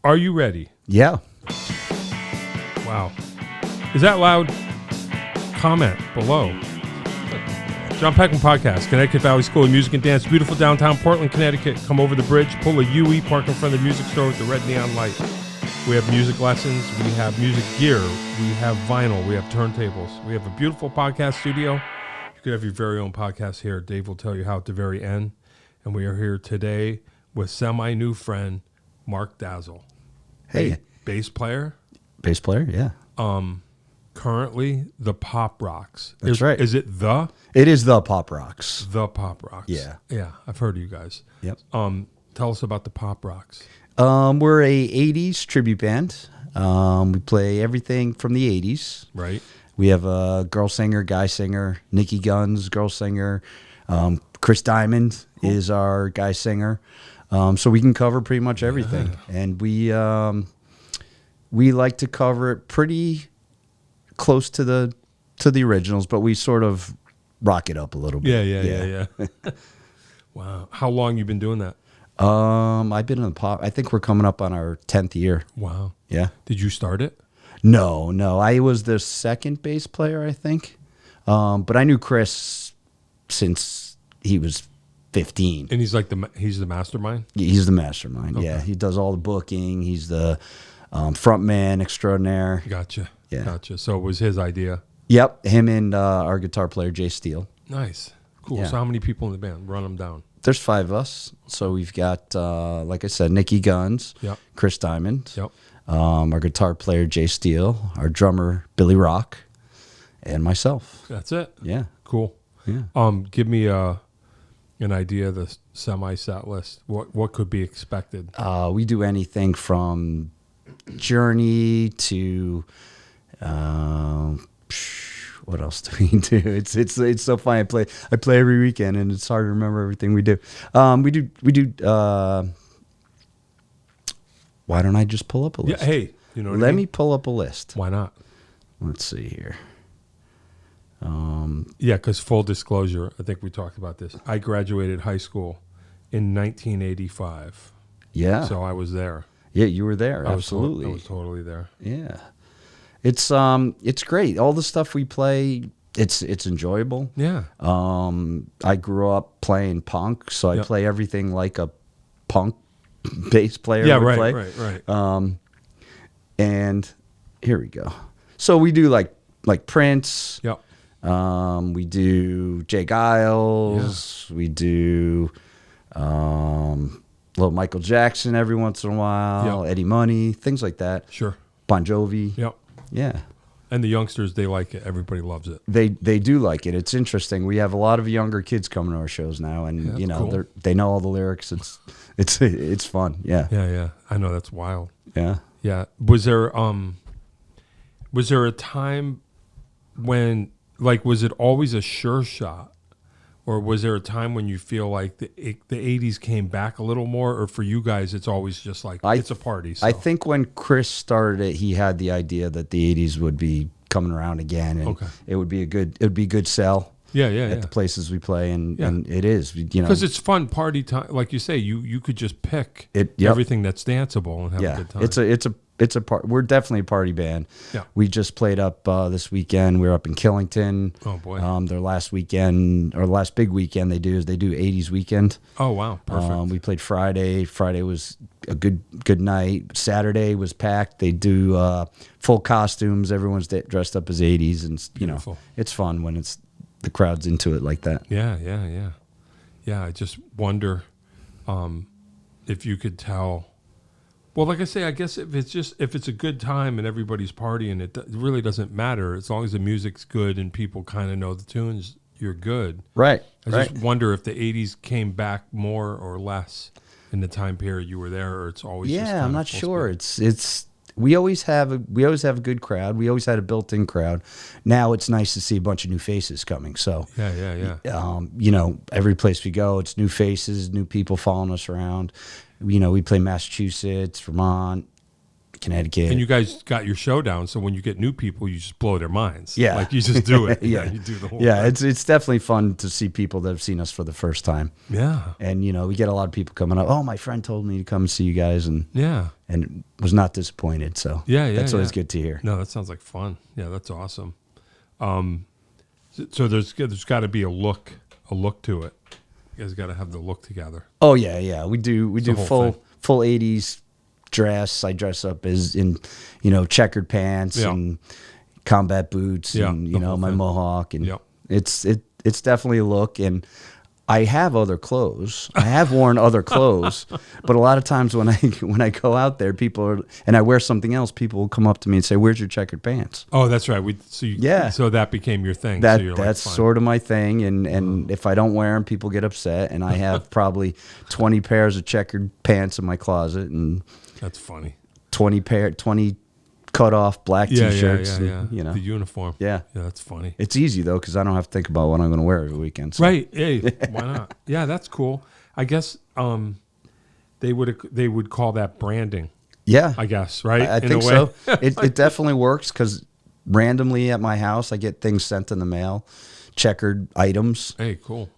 Are you ready? Yeah. Wow. Is that loud? Comment below. Jon Peckman Podcast, Connecticut Valley School of Music and Dance, beautiful downtown Portland, Connecticut. Come over the bridge, pull a UE, park in front of the music store with the red neon light. We have music lessons, we have music gear, we have vinyl, we have turntables. We have a beautiful podcast studio. You could have your very own podcast here. Dave will tell you how at the very end. And we are here today with semi-new friend, Mark Dazzle. Hey. Bass player. Bass player, yeah. Currently, the Pop Rocks. That's right. Is it the? It is the Pop Rocks. The Pop Rocks. Yeah. Yeah, I've heard of you guys. Yep. Tell us about the Pop Rocks. We're a 80s tribute band. We play everything from the 80s. Right. We have a girl singer, guy singer, Nikki Guns, girl singer. Chris Diamond is our guy singer. So we can cover pretty much everything. And we like to cover it pretty close to the originals, but we sort of rock it up a little bit. Yeah. Wow. How long you been doing that? I've been in the pop. I think we're coming up on our 10th year. Wow. Yeah. Did you start it? No. I was the second bass player, I think. But I knew Chris since he was 15. And he's like he's the mastermind? He's the mastermind. Okay. Yeah. He does all the booking. He's the front man extraordinaire. Gotcha. Yeah. Gotcha. So it was his idea. Yep. Him and our guitar player, Jay Steele. Nice. Cool. Yeah. So how many people in the band? Run them down. There's 5 of us. So we've got, like I said, Nikki Guns, Yep. Chris Diamond, Yep. Our guitar player, Jay Steele, our drummer, Billy Rock, and myself. That's it. Yeah. Cool. Yeah. Give me an idea of the semi-set list. What could be expected? We do anything from Journey to what else do we do? It's so fun. I play every weekend, and it's hard to remember everything we do. We do. Why don't I just pull up a list? Yeah. Hey, you know what I Let mean? me pull up a list. Why not? Let's see here. Yeah, because full disclosure, I think we talked about this. I graduated high school in 1985. Yeah. So I was there. Yeah, you were there. I Absolutely. was totally there. Yeah. It's great. All the stuff we play, it's enjoyable. Yeah. I grew up playing punk, so I Yep. play everything like a punk bass player Yeah, would right, play. right. And here we go. So we do like Prince. Yep. We do Jay Giles. Yeah. We do little Michael Jackson every once in a while. Yep. Eddie Money, things like that. Sure. Bon Jovi. Yep. Yeah. And the youngsters, they like it. Everybody loves it. They do like it. It's interesting. We have a lot of younger kids coming to our shows now, and cool. they know all the lyrics. It's fun. Yeah. Yeah. I know, that's wild. Yeah. Yeah. Was there a time when, like, was it always a sure shot, or was there a time when you feel like the 80s came back a little more, or for you guys it's always just like it's a party? So. I think when Chris started it, he had the idea that the 80s would be coming around again, and it would be a good sell. Yeah. At the places we play, and it is, because it's fun party time. Like you say, you could just pick everything that's danceable and have a good time. It's a part. We're definitely a party band. Yeah. We just played up this weekend. We were up in Killington. Oh boy. Their last weekend, or last big weekend they do 80s weekend. Oh wow, perfect. We played Friday. Friday was a good night. Saturday was packed. They do full costumes. Everyone's dressed up as 80s, and Beautiful. It's fun when the crowd's into it like that. Yeah. I just wonder if you could tell. Well, like I say, I guess if it's a good time and everybody's partying, it really doesn't matter as long as the music's good and people kind of know the tunes. You're good. Right. I just wonder if the 80s came back more or less in the time period you were there, or it's always just I'm not sure. It's we always have a good crowd. We always had a built-in crowd. Now it's nice to see a bunch of new faces coming. So yeah. Every place we go, it's new faces, new people following us around. We play Massachusetts, Vermont, Connecticut. And you guys got your show down, so when you get new people, you just blow their minds. Yeah. Like you just do it. Yeah. You do the whole Yeah, thing. it's definitely fun to see people that have seen us for the first time. Yeah. And, we get a lot of people coming up, oh, my friend told me to come see you guys. And yeah. and was not disappointed. So that's always good to hear. No, that sounds like fun. Yeah, that's awesome. So there's got to be a look to it. You guys got to have the look together. Oh yeah. We do full 80s dress. I dress up as in, checkered pants and combat boots and my mohawk, and it's definitely a look. And I have other clothes. I have worn other clothes, but a lot of times when I go out there, and I wear something else, people will come up to me and say, "Where's your checkered pants?" Oh, that's right. So that became your thing. That's sort of my thing, and if I don't wear them, people get upset. And I have probably 20 pairs of checkered pants in my closet, and that's funny. 20 cut off black t-shirts. Yeah. The uniform. Yeah, that's funny. It's easy though because I don't have to think about what I'm going to wear every weekend. So. Right? Hey, why not? Yeah, that's cool. I guess they would call that branding. Yeah, I guess right. I think so. It definitely works because randomly at my house I get things sent in the mail, checkered items. Hey, cool.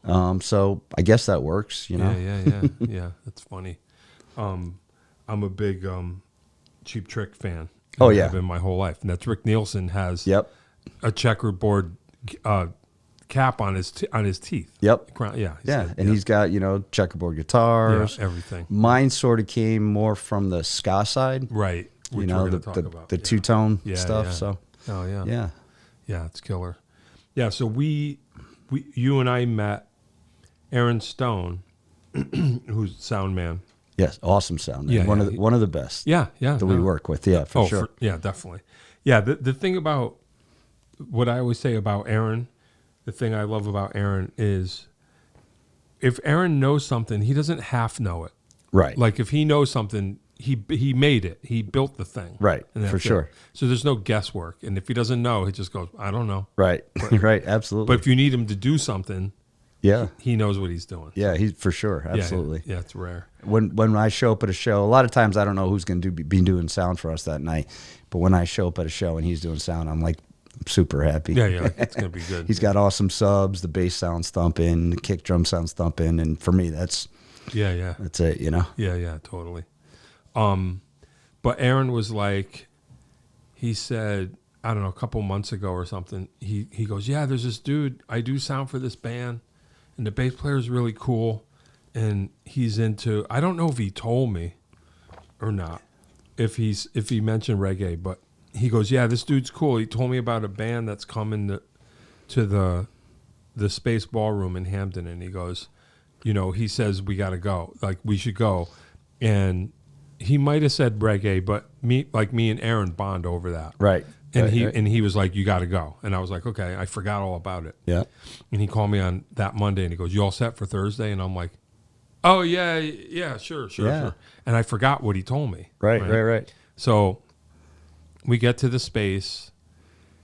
So I guess that works. Yeah. That's funny. I'm a big Cheap Trick fan. Oh yeah, I've been my whole life, and that's Rick Nielsen has a checkerboard cap on his teeth. Yep. And he's got checkerboard guitars, everything. Mine sort of came more from the ska side, right? Which the two-tone stuff. Yeah. So yeah, it's killer. Yeah, so you and I met Aaron Stone, who's sound man. Yes, awesome sound. Yeah, one of the best. Yeah. That we work with. Yeah, for sure. Definitely. Yeah, the thing about what I always say about Aaron, the thing I love about Aaron is if Aaron knows something, he doesn't half know it. Right. Like if he knows something, he made it. He built the thing. Right. For sure. So there's no guesswork. And if he doesn't know, he just goes, I don't know. Right. Right. Absolutely. But if you need him to do something, he knows what he's doing. Yeah, he's for sure. Absolutely. Yeah, it's rare. When I show up at a show, a lot of times I don't know who's going to be doing sound for us that night. But when I show up at a show and he's doing sound, I'm like super happy. Yeah, it's going to be good. He's got awesome subs. The bass sounds thumping. The kick drum sounds thumping. And for me, that's it. Yeah, totally. But Aaron was like, he said, I don't know, a couple months ago or something. He goes, yeah, there's this dude. I do sound for this band. And the bass player is really cool, and he's into. I don't know if he told me or not, if he mentioned reggae, but he goes, yeah, this dude's cool. He told me about a band that's coming to the Space Ballroom in Hampton, and he goes, he says we got to go, like we should go, and he might have said reggae, but me and Aaron bond over that, right. And he was like, you got to go. And I was like, okay, I forgot all about it. Yeah. And he called me on that Monday and he goes, you all set for Thursday? And I'm like, oh, yeah, sure. And I forgot what he told me. Right. So we get to the space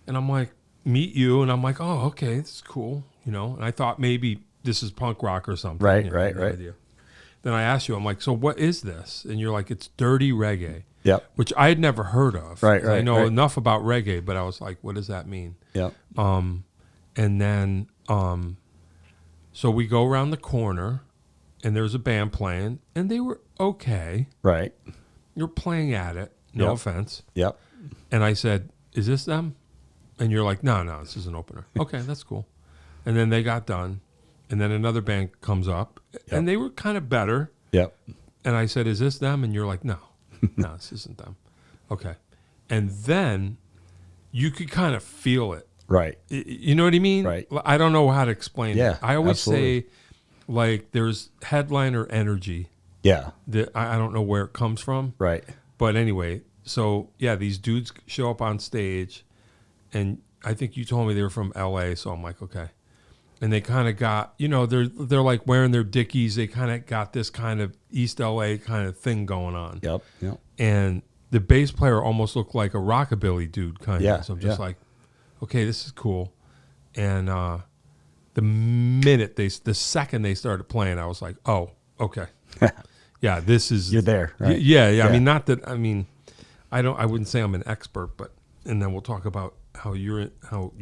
and I'm like, meet you. And I'm like, oh, okay, this is cool. And I thought maybe this is punk rock or something. Right. Idea. Then I asked you, I'm like, so what is this? And you're like, it's dirty reggae. Yep. Which I had never heard of. Right. I know enough about reggae, but I was like, what does that mean? Yep. And then, so we go around the corner, and there's a band playing, and they were okay. Right. You're playing at it. No offense. Yep. And I said, is this them? And you're like, no, this is an opener. Okay, that's cool. And then they got done, and then another band comes up, and they were kind of better. Yep. And I said, is this them? And you're like, no, this isn't them. Okay. And then you could kind of feel it. Right. You know what I mean? Right. I don't know how to explain it. I always absolutely. say, like, there's headliner energy. Yeah. That I don't know where it comes from. Right. But anyway, so, yeah, these dudes show up on stage, and I think you told me they were from L.A., so I'm like, okay. And they kind of got, they're like wearing their Dickies. They kind of got this kind of East LA kind of thing going on. Yep. And the bass player almost looked like a rockabilly dude kind of. So I'm just like, okay, this is cool. And the second they started playing, I was like, oh, okay. Yeah, this is. You're there, right? Yeah. I mean, I wouldn't say I'm an expert, but, and then we'll talk about how you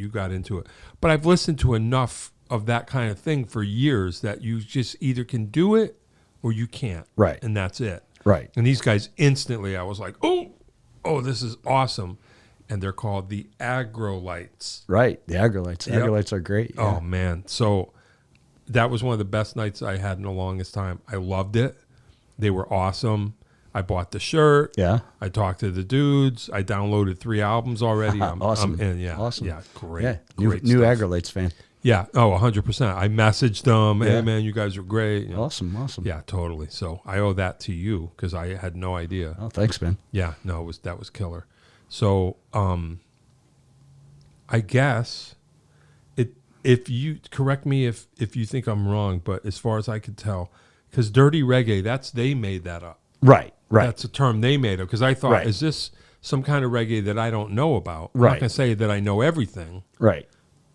got into it. But I've listened to enough of that kind of thing for years that you just either can do it or you can't. Right. And that's it. Right. And these guys instantly, I was like, oh, this is awesome. And they're called the Agrolites. Right. The Agrolites. Yep. Agrolites are great. Yeah. Oh, man. So that was one of the best nights I had in the longest time. I loved it. They were awesome. I bought the shirt. Yeah. I talked to the dudes. I downloaded 3 albums already. Awesome. I'm in. Yeah. Awesome. Yeah. Great. Yeah. Great New stuff. Agrolites fan. Yeah. Oh, 100%. I messaged them. Hey, Yeah. man, you guys are great. You know. Awesome. Yeah, totally. So I owe that to you because I had no idea. Oh, thanks, man. Yeah. No, that was killer. So I guess if you correct me if you think I'm wrong, but as far as I could tell, because dirty reggae, they made that up. Right. That's a term they made up because I thought, Right. is this some kind of reggae that I don't know about? I'm Right. not gonna say that I know everything, Right.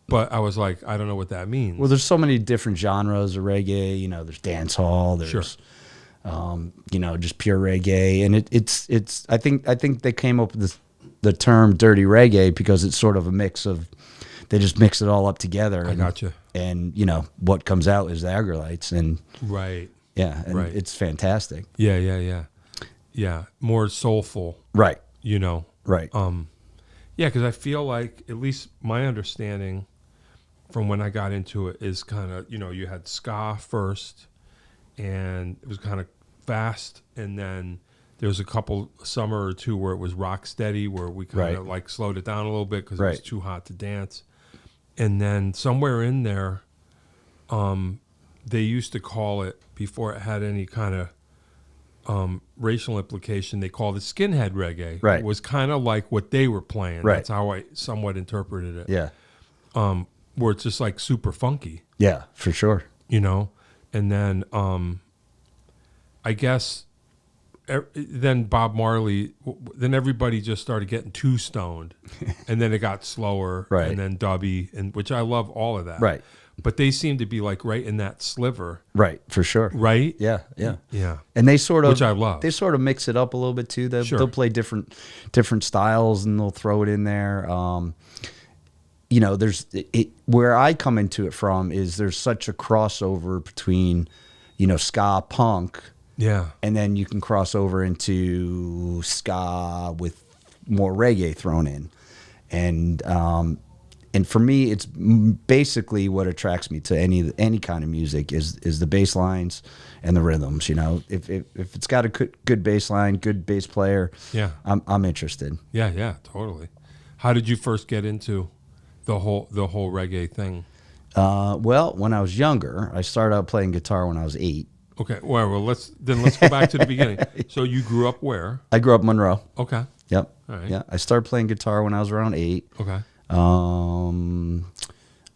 but I was like, I don't know what that means. Well, there's so many different genres of reggae. You know, there's dance hall. There's, Sure. Just pure reggae, and it's. I think they came up with the term dirty reggae because it's sort of a mix of. They just mix it all up together. I gotcha. And what comes out is the Agrolites, and Right. yeah, and Right. it's fantastic. Yeah. More soulful. Right. Yeah, Right. because I feel like, at least my understanding from when I got into it is kind of, you had ska first, and it was kind of fast, and then there was a couple summer or two where it was rock steady, where we kind of like slowed it down a little bit because it was too hot to dance. And then somewhere in there, they used to call it, before it had any kind of racial implication, they called it skinhead reggae. Right. It was kind of like what they were playing. Right. That's how I somewhat interpreted it. Yeah. Where it's just like super funky, Yeah, for sure. And then I guess then Bob Marley, then everybody just started getting too stoned, and then it got slower, Right. and then dubby, and which I love all of that. Right. But they seem to be like right in that sliver, Right, for sure. right? Yeah. Yeah. And they sort of, Which I love. They sort of mix it up a little bit too. Sure. They'll play different styles, and they'll throw it in there. There's where I come into it from is there's such a crossover between, ska punk, Yeah. and then you can cross over into ska with more reggae thrown in, and for me, it's basically what attracts me to any kind of music is the bass lines and the rhythms. If it's got a good bass line, good bass player, Yeah. I'm interested. Yeah, totally. How did you first get into the whole reggae thing? Well, when I was younger, I started out playing guitar when I was 8. Okay. Well, let's go back to the beginning. So you grew up where? I grew up in Monroe. Okay. Yep. All right. Yeah, I started playing guitar when I was around 8. Okay.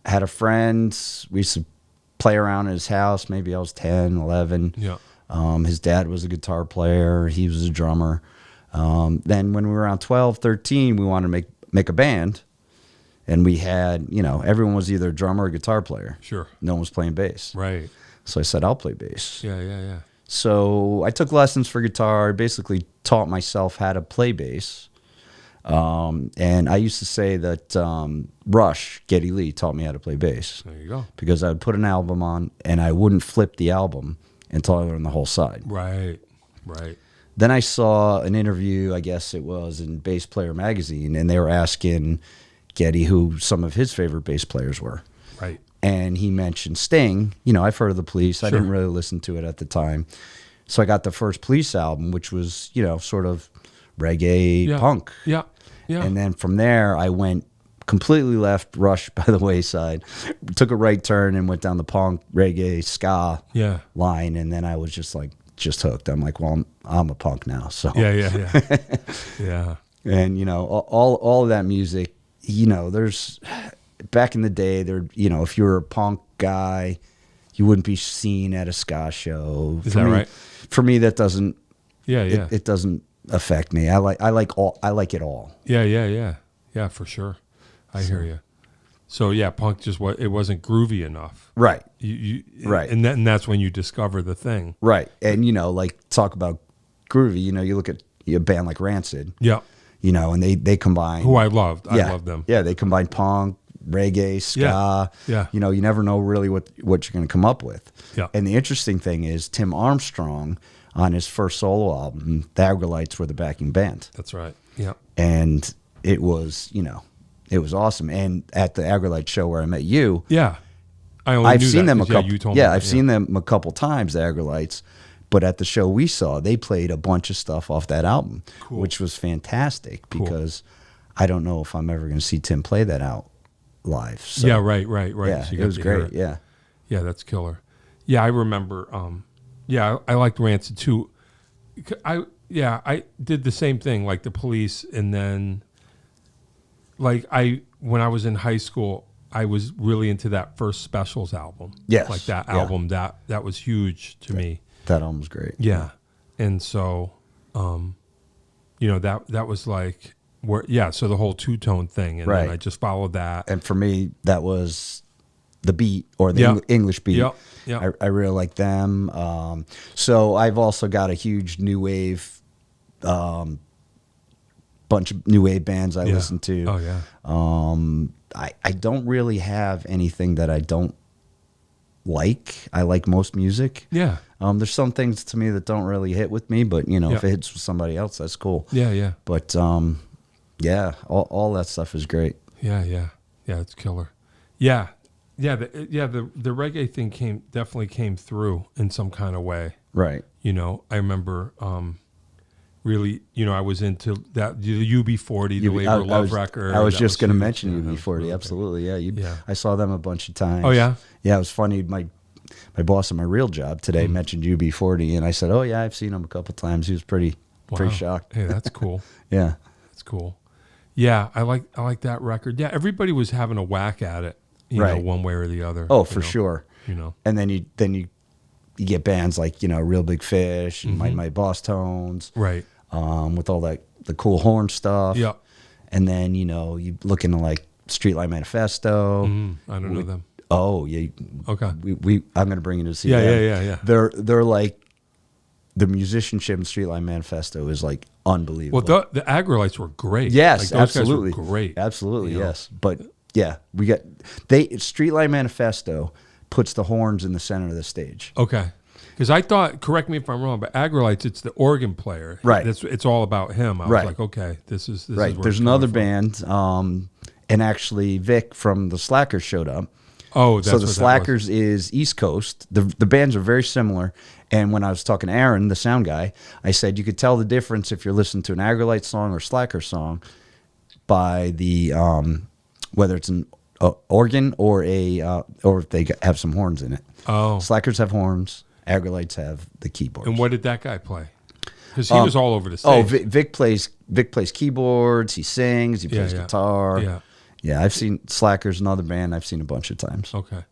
Had a friend. We used to play around at his house. Maybe I was 10, 11. Yeah. His dad was a guitar player. He was a drummer. Then when we were around 12, 13, we wanted to make a band. And we had, everyone was either a drummer or a guitar player. Sure. No one was playing bass. Right. So I said, I'll play bass. Yeah. So I took lessons for guitar, basically taught myself how to play bass. And I used to say that Rush, Geddy Lee, taught me how to play bass. There you go. Because I would put an album on and I wouldn't flip the album until I learned the whole side. Right. Then I saw an interview, I guess it was in Bass Player magazine, and they were asking Geddy who some of his favorite bass players were. Right. And he mentioned Sting. I've heard of the Police. I didn't really listen to it at the time. So I got the first Police album, which was, sort of reggae punk. Yeah. And then from there, I went completely left, Rush by the wayside, took a right turn and went down the punk, reggae, ska line. And then I was just hooked. I'm like, well, I'm a punk now. So Yeah. And, all of that music, there's back in the day there, if you were a punk guy, you wouldn't be seen at a ska show. Is that right? For me, that doesn't, Yeah. it doesn't affect me. I like it all. Yeah, for sure. I hear you. So yeah, punk it wasn't groovy enough. Right. Right. And that's when you discover the thing. Right. And talk about groovy, you look at a band like Rancid. Yeah. And they combine, who I loved. I loved them. Yeah, they combine punk, reggae, ska. Yeah. You never know really what you're going to come up with. Yeah. And the interesting thing is Tim Armstrong, on his first solo album. The Aggrolites were the backing band. That's right. Yeah. And it was, it was awesome. And at the Aggrolite show where I met you, Yeah. I've seen them a couple. you told me I've seen them a couple times, the Aggrolites. But at the show we saw, they played a bunch of stuff off that album, which was fantastic because I don't know if I'm ever going to see Tim play that out live. So, yeah, right. Yeah, So it was great. Yeah. Yeah, that's killer. Yeah, I remember. I liked Rancid too. I did the same thing, like the Police, and then, when I was in high school, I was really into that first Specials album. Yes, like that album that was huge to me. That album was great. Yeah, and so, that was like so the whole two-tone thing, and then I just followed that. And for me, that was the beat or the English beat. Yep. I really like them. So I've also got a huge new wave, bunch of new wave bands I listen to. Oh yeah. I don't really have anything that I don't like. I like most music. Yeah. There's some things to me that don't really hit with me, but if it hits with somebody else, that's cool. Yeah. But all that stuff is great. Yeah, it's killer. Yeah. The reggae thing definitely came through in some kind of way. Right. I remember really, I was into that the UB40, the Labor Love record. I was just going to mention huge. UB40. Really absolutely, great. I saw them a bunch of times. Oh yeah. Yeah, it was funny. My boss at my real job today mentioned UB40, and I said, "Oh yeah, I've seen him a couple times." He was pretty shocked. Hey, that's cool. Yeah, that's cool. Yeah, I like that record. Yeah, everybody was having a whack at it, you know, one way or the other. Oh, for sure. And then you get bands like Real Big Fish and My Boss Tones, right? With all the cool horn stuff. Yeah. And then you look into like Streetlight Manifesto. I don't know them. Oh yeah. Okay. I'm gonna bring you to see them. Yeah. They're like the musicianship in Streetlight Manifesto is like unbelievable. Well, the Aggrolites were great. Yes, those absolutely. guys were great. Absolutely, yes. But yeah, Streetlight Manifesto puts the horns in the center of the stage. Okay. Because I thought, correct me if I'm wrong, but Aggrolites, it's the organ player. Right. It's all about him. I was like, okay, this is right. Is where There's it's another coming band, and actually Vic from the Slackers showed up. Oh, that's so the Slackers is East Coast. The bands are very similar. And when I was talking to Aaron, the sound guy, I said you could tell the difference if you're listening to an Aggrolite song or Slacker song by the whether it's an organ or if they have some horns in it. Oh, Slackers have horns. Aggrolites have the keyboards. And what did that guy play? Because he was all over the stage. Oh, Vic plays keyboards. He sings. He plays guitar. Yeah, I've seen Slackers, another band I've seen a bunch of times. Okay.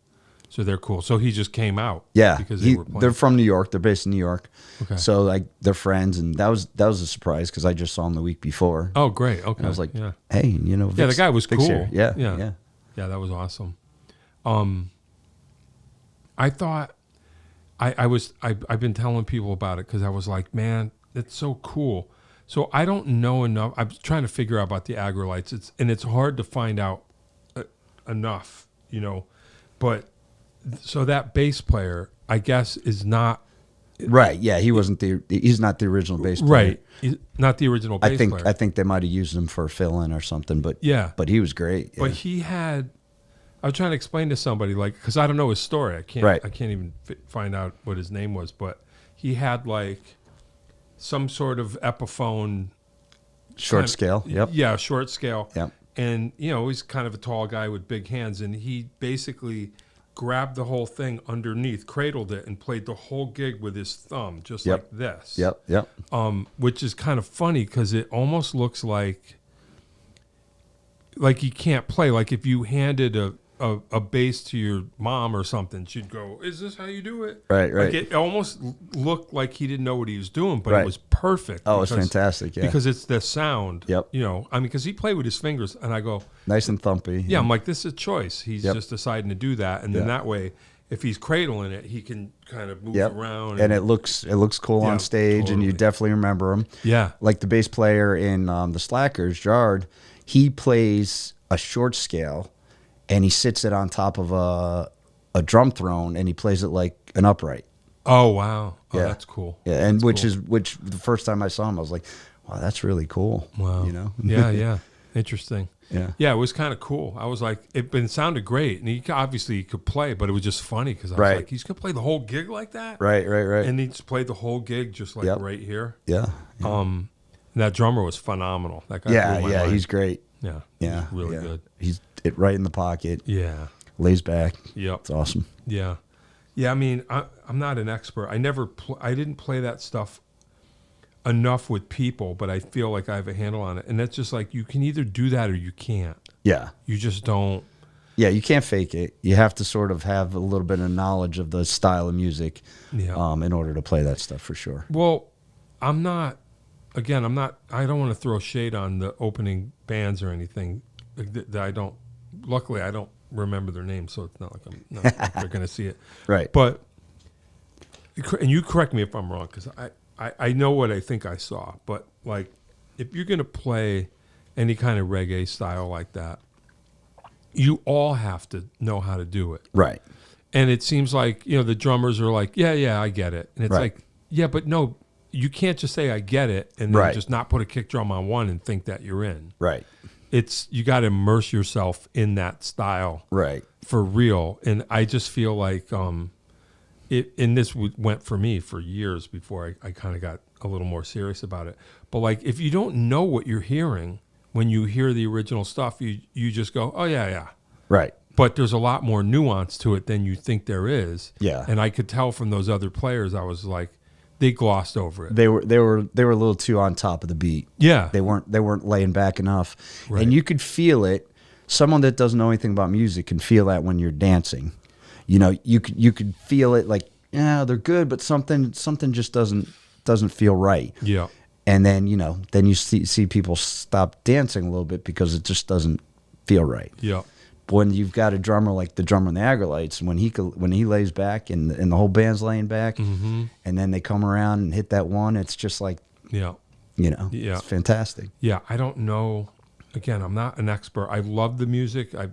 So they're cool. So he just came out. Yeah. Because they were playing. They're from New York. They're based in New York. Okay. So like they're friends, and that was a surprise because I just saw him the week before. Oh, great. Okay. And I was like, hey, the guy was cool. Here. Yeah. Yeah, that was awesome. I thought I've been telling people about it because I was like, man, it's so cool. So I don't know enough. I'm trying to figure out about the Aggrolites. It's hard to find out enough, But so that bass player, I guess, is not right. Yeah, he's not the original bass player. Right, he's not the original bass player. I think they might have used him for a fill-in or something. But but he was great. Yeah. But he had. I was trying to explain to somebody because I don't know his story. I can't even find out what his name was. But he had like some sort of Epiphone short scale. Yep. Yeah, short scale. Yep. And he's kind of a tall guy with big hands, and he basically grabbed the whole thing underneath, cradled it, and played the whole gig with his thumb, just like this. Yep. Which is kind of funny because it almost looks like he can't play. Like if you handed a bass to your mom or something, she'd go, "Is this how you do it?" Right. Like it almost looked like he didn't know what he was doing, but it was perfect. Oh, it's fantastic. Yeah, because it's the sound. Yep. Because he played with his fingers, and I go, nice and thumpy. Yeah, I'm like, this is a choice. He's just deciding to do that, and then that way, if he's cradling it, he can kind of move around, and it looks cool on stage, and you definitely remember him. Yeah, like the bass player in the Slackers, Jard. He plays a short scale. And he sits it on top of a drum throne, and he plays it like an upright. Oh wow. Oh, Yeah. that's cool. Yeah, and That's which the first time I saw him, I was like, wow, that's really cool. wow. You know? Yeah. Interesting. Yeah. Yeah, it was kind of cool. I was like, it sounded great, and he could play, but it was just funny because I was Right. like, he's gonna play the whole gig like that, Right. and he just played the whole gig just like Yep. right here. Yeah. And that drummer was phenomenal. That guy, Yeah. blew my Yeah. mind. He's great. Yeah, Yeah. he's really yeah. good. He's right in the pocket. Yeah, Lays back. yep, It's awesome. yeah. I mean, I'm not an expert. I didn't play that stuff enough with people, but I feel like I have a handle on it. And that's just like, you can either do that or you can't. Yeah. You just don't. Yeah, you can't fake it. You have to sort of have a little bit of knowledge of the style of music in order to play that stuff for sure. Well, I don't want to throw shade on the opening bands or anything that luckily I don't remember their names, so it's not like they're going to see it. Right. But, and you correct me if I'm wrong, because I know what I think I saw, but like, if you're going to play any kind of reggae style like that, you all have to know how to do it. Right. And it seems like, the drummers are like, yeah, I get it. And it's Right. like, yeah, but no, you can't just say I get it and then just not put a kick drum on one and think that you're in. Right. You got to immerse yourself in that style. Right. For real. And I just feel like this went for me for years before I kind of got a little more serious about it. But like, if you don't know what you're hearing when you hear the original stuff, you just go, oh yeah. Right. But there's a lot more nuance to it than you think there is. Yeah. And I could tell from those other players, I was like, they glossed over it. They were a little too on top of the beat. Yeah. They weren't laying back enough. Right. And you could feel it. Someone that doesn't know anything about music can feel that when you're dancing. You could feel it like, yeah, they're good, but something just doesn't feel right. Yeah. And then, then you see people stop dancing a little bit because it just doesn't feel right. Yeah. But when you've got a drummer like the drummer in the Agrolites, when he lays back and the whole band's laying back, and then they come around and hit that one, it's just like, it's fantastic. Yeah, I don't know. Again, I'm not an expert. I love the music. I,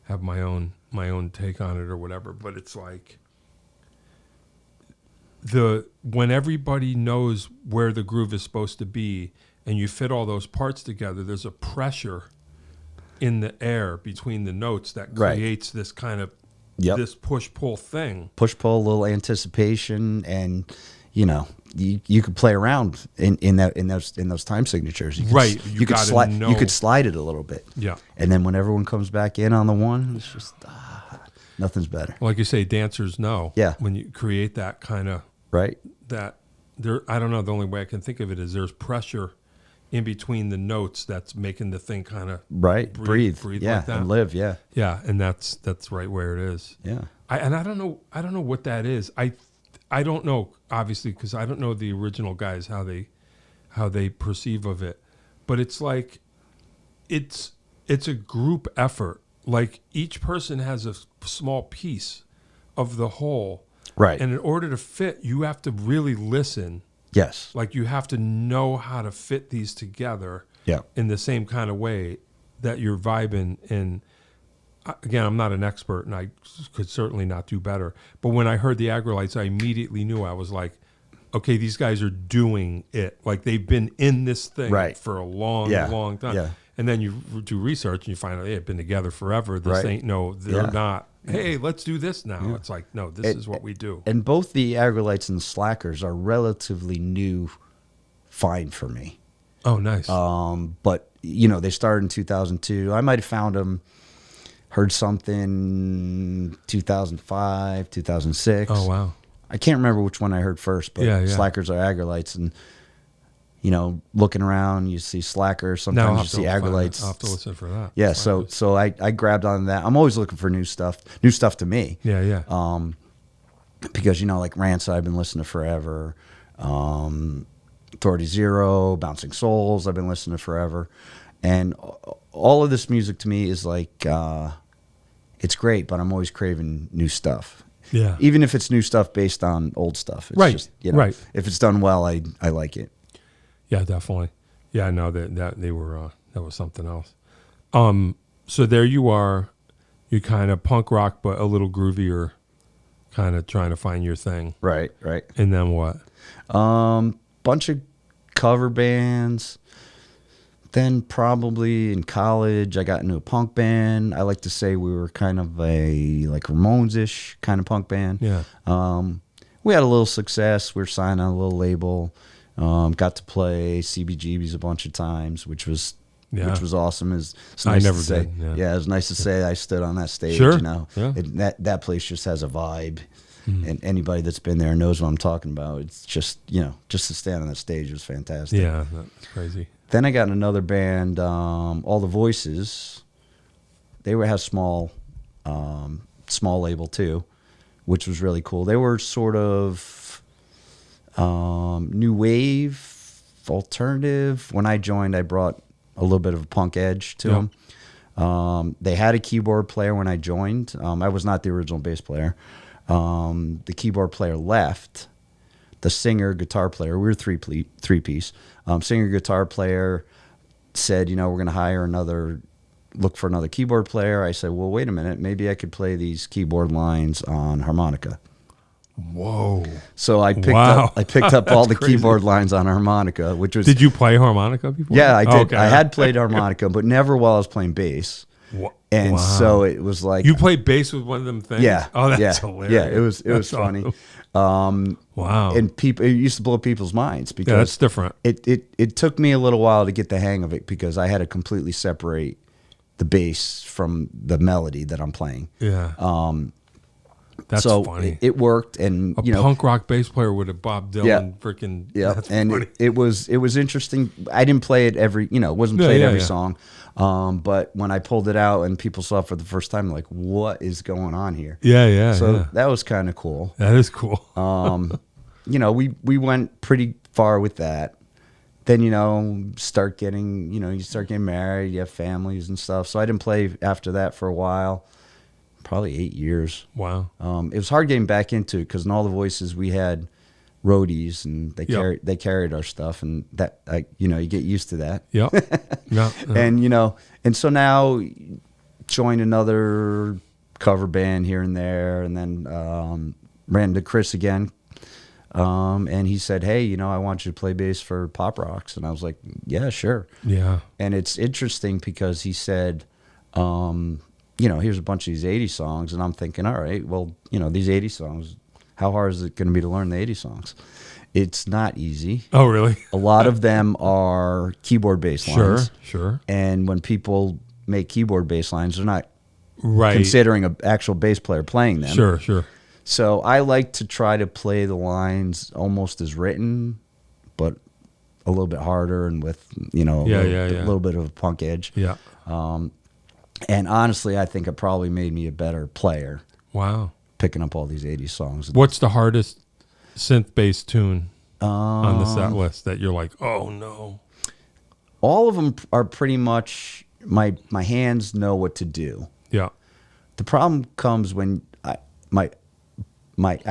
have my own take on it or whatever. But it's like when everybody knows where the groove is supposed to be, and you fit all those parts together, there's a pressure in the air between the notes that creates this kind of this push-pull thing. Push-pull, a little anticipation, and you could play around in those time signatures. You could slide it a little bit. Yeah. And then when everyone comes back in on the one, it's just nothing's better. Like you say, dancers know. Yeah. When you create that kind of that there, I don't know. The only way I can think of it is there's pressure in between the notes that's making the thing kind of breathe like that. And live. Yeah, and that's right where it is. Yeah. I don't know what that is. I don't know, obviously, because I don't know the original guys how they perceive of it, but it's like it's a group effort. Like each person has a small piece of the whole, right? And in order to fit, you have to really listen. Yes. Like you have to know how to fit these together. Yeah. In the same kind of way that you're vibing in. Again, I'm not an expert, and I could certainly not do better. But when I heard the Agrolites, I immediately knew. I was like, okay, these guys are doing it. Like they've been in this thing for a long time. Yeah. And then you do research and you find out they've been together forever. This ain't they're not. Hey, let's do this now. Yeah. It's like, no, this is what we do. And both the Agrolites and the Slackers are relatively new find for me. Oh, nice. But they started in 2002. I might have found them. Heard something 2005, 2006. Oh, wow. I can't remember which one I heard first, but Slackers are Agrolites. And, looking around, you see Slackers. Sometimes you see Agrolites. I'll have to listen for that. Yeah, so I grabbed on that. I'm always looking for new stuff to me. Yeah. Because, like Rancid, I've been listening to forever. Authority Zero, Bouncing Souls, I've been listening to forever. And all of this music to me is like, it's great, but I'm always craving new stuff. Yeah. Even if it's new stuff based on old stuff. It's just, if it's done well, I like it. Yeah, definitely. Yeah, no, that they were, that was something else. So there you are, you kind of punk rock, but a little groovier kind of trying to find your thing. Right. And then what? Bunch of cover bands. Then probably in college, I got into a punk band. I like to say we were kind of a like Ramones-ish kind of punk band. Yeah. We had a little success. We were signed on a little label. Got to play CBGBs a bunch of times, which was awesome. It's nice I never to say. did. Yeah. It was nice to say I stood on that stage. Sure. You know, Yeah. That place just has a vibe, and anybody that's been there knows what I'm talking about. It's just just to stand on that stage was fantastic. Yeah, that's crazy. Then I got in another band, All the Voices. They had small label too, which was really cool. They were sort of new wave, alternative. When I joined, I brought a little bit of a punk edge to them. They had a keyboard player when I joined. I was not the original bass player. The keyboard player left. The singer, guitar player, we were three-piece. Singer, guitar player said, we're going to look for another keyboard player. I said, well, wait a minute. Maybe I could play these keyboard lines on harmonica. Whoa. So I picked up all the keyboard lines on harmonica, which was... Did you play harmonica before? Yeah, I did. Okay. I had played harmonica, but never while I was playing bass. And so it was like... You played bass with one of them things? Yeah. Oh, that's hilarious. Yeah, it was funny. Wow. And it used to blow people's minds because that's different. It took me a little while to get the hang of it because I had to completely separate the bass from the melody that I'm playing. Yeah. That's so funny. It worked, and a punk rock bass player with a Bob Dylan freaking. Yeah, that's and funny. it was interesting. I didn't play it every, it wasn't played every song, but when I pulled it out and people saw it for the first time, like, what is going on here? Yeah. So that was kind of cool. That is cool. We went pretty far with that. Then you start getting married, you have families and stuff. So I didn't play after that for a while. Probably 8 years. Wow. It was hard getting back into it because in All the Voices we had roadies and they carried our stuff, and that you get used to that. Yep. Yeah. And so now joined another cover band here and there, and then ran into Chris again, and he said, "Hey, I want you to play bass for Pop Rocks," and I was like, "Yeah, sure." Yeah. And it's interesting because he said, here's a bunch of these 80 songs. And I'm thinking, all right, well, these 80 songs, how hard is it going to be to learn the 80 songs? It's not easy. Oh, really? A lot of them are keyboard bass lines. Sure. And when people make keyboard bass lines, they're not considering an actual bass player playing them. Sure. So I like to try to play the lines almost as written, but a little bit harder and with, a little bit of a punk edge. Yeah. And honestly, I think it probably made me a better player. Wow. Picking up all these 80s songs. What's the hardest synth bass tune on the set list that you're like, oh no? All of them are pretty much, my hands know what to do. Yeah. The problem comes when I